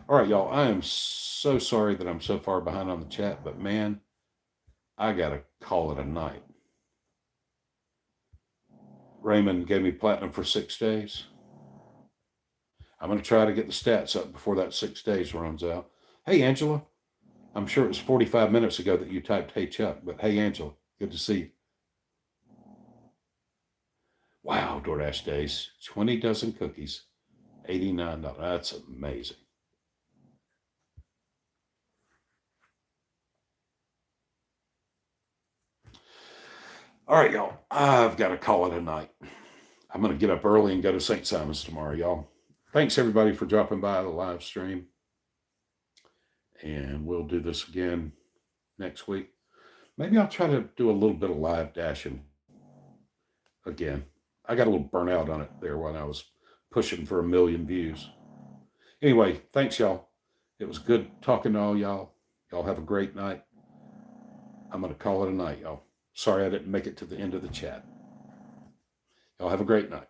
[SPEAKER 1] All right, y'all. I am so sorry that I'm so far behind on the chat, but man, I gotta call it a night. Raymond gave me platinum for 6 days. I'm going to try to get the stats up before that 6 days runs out. Hey, Angela. I'm sure it was 45 minutes ago that you typed, hey, Chuck, but hey, Angela, good to see you. Wow, DoorDash days, 20 dozen cookies, $89. That's amazing. All right, y'all. I've got to call it a night. I'm going to get up early and go to St. Simon's tomorrow, y'all. Thanks, everybody, for dropping by the live stream. And we'll do this again next week. Maybe I'll try to do a little bit of live dashing again. I got a little burnout on it there when I was pushing for 1 million views. Anyway, thanks, y'all. It was good talking to all y'all. Y'all have a great night. I'm going to call it a night, y'all. Sorry I didn't make it to the end of the chat. Y'all have a great night.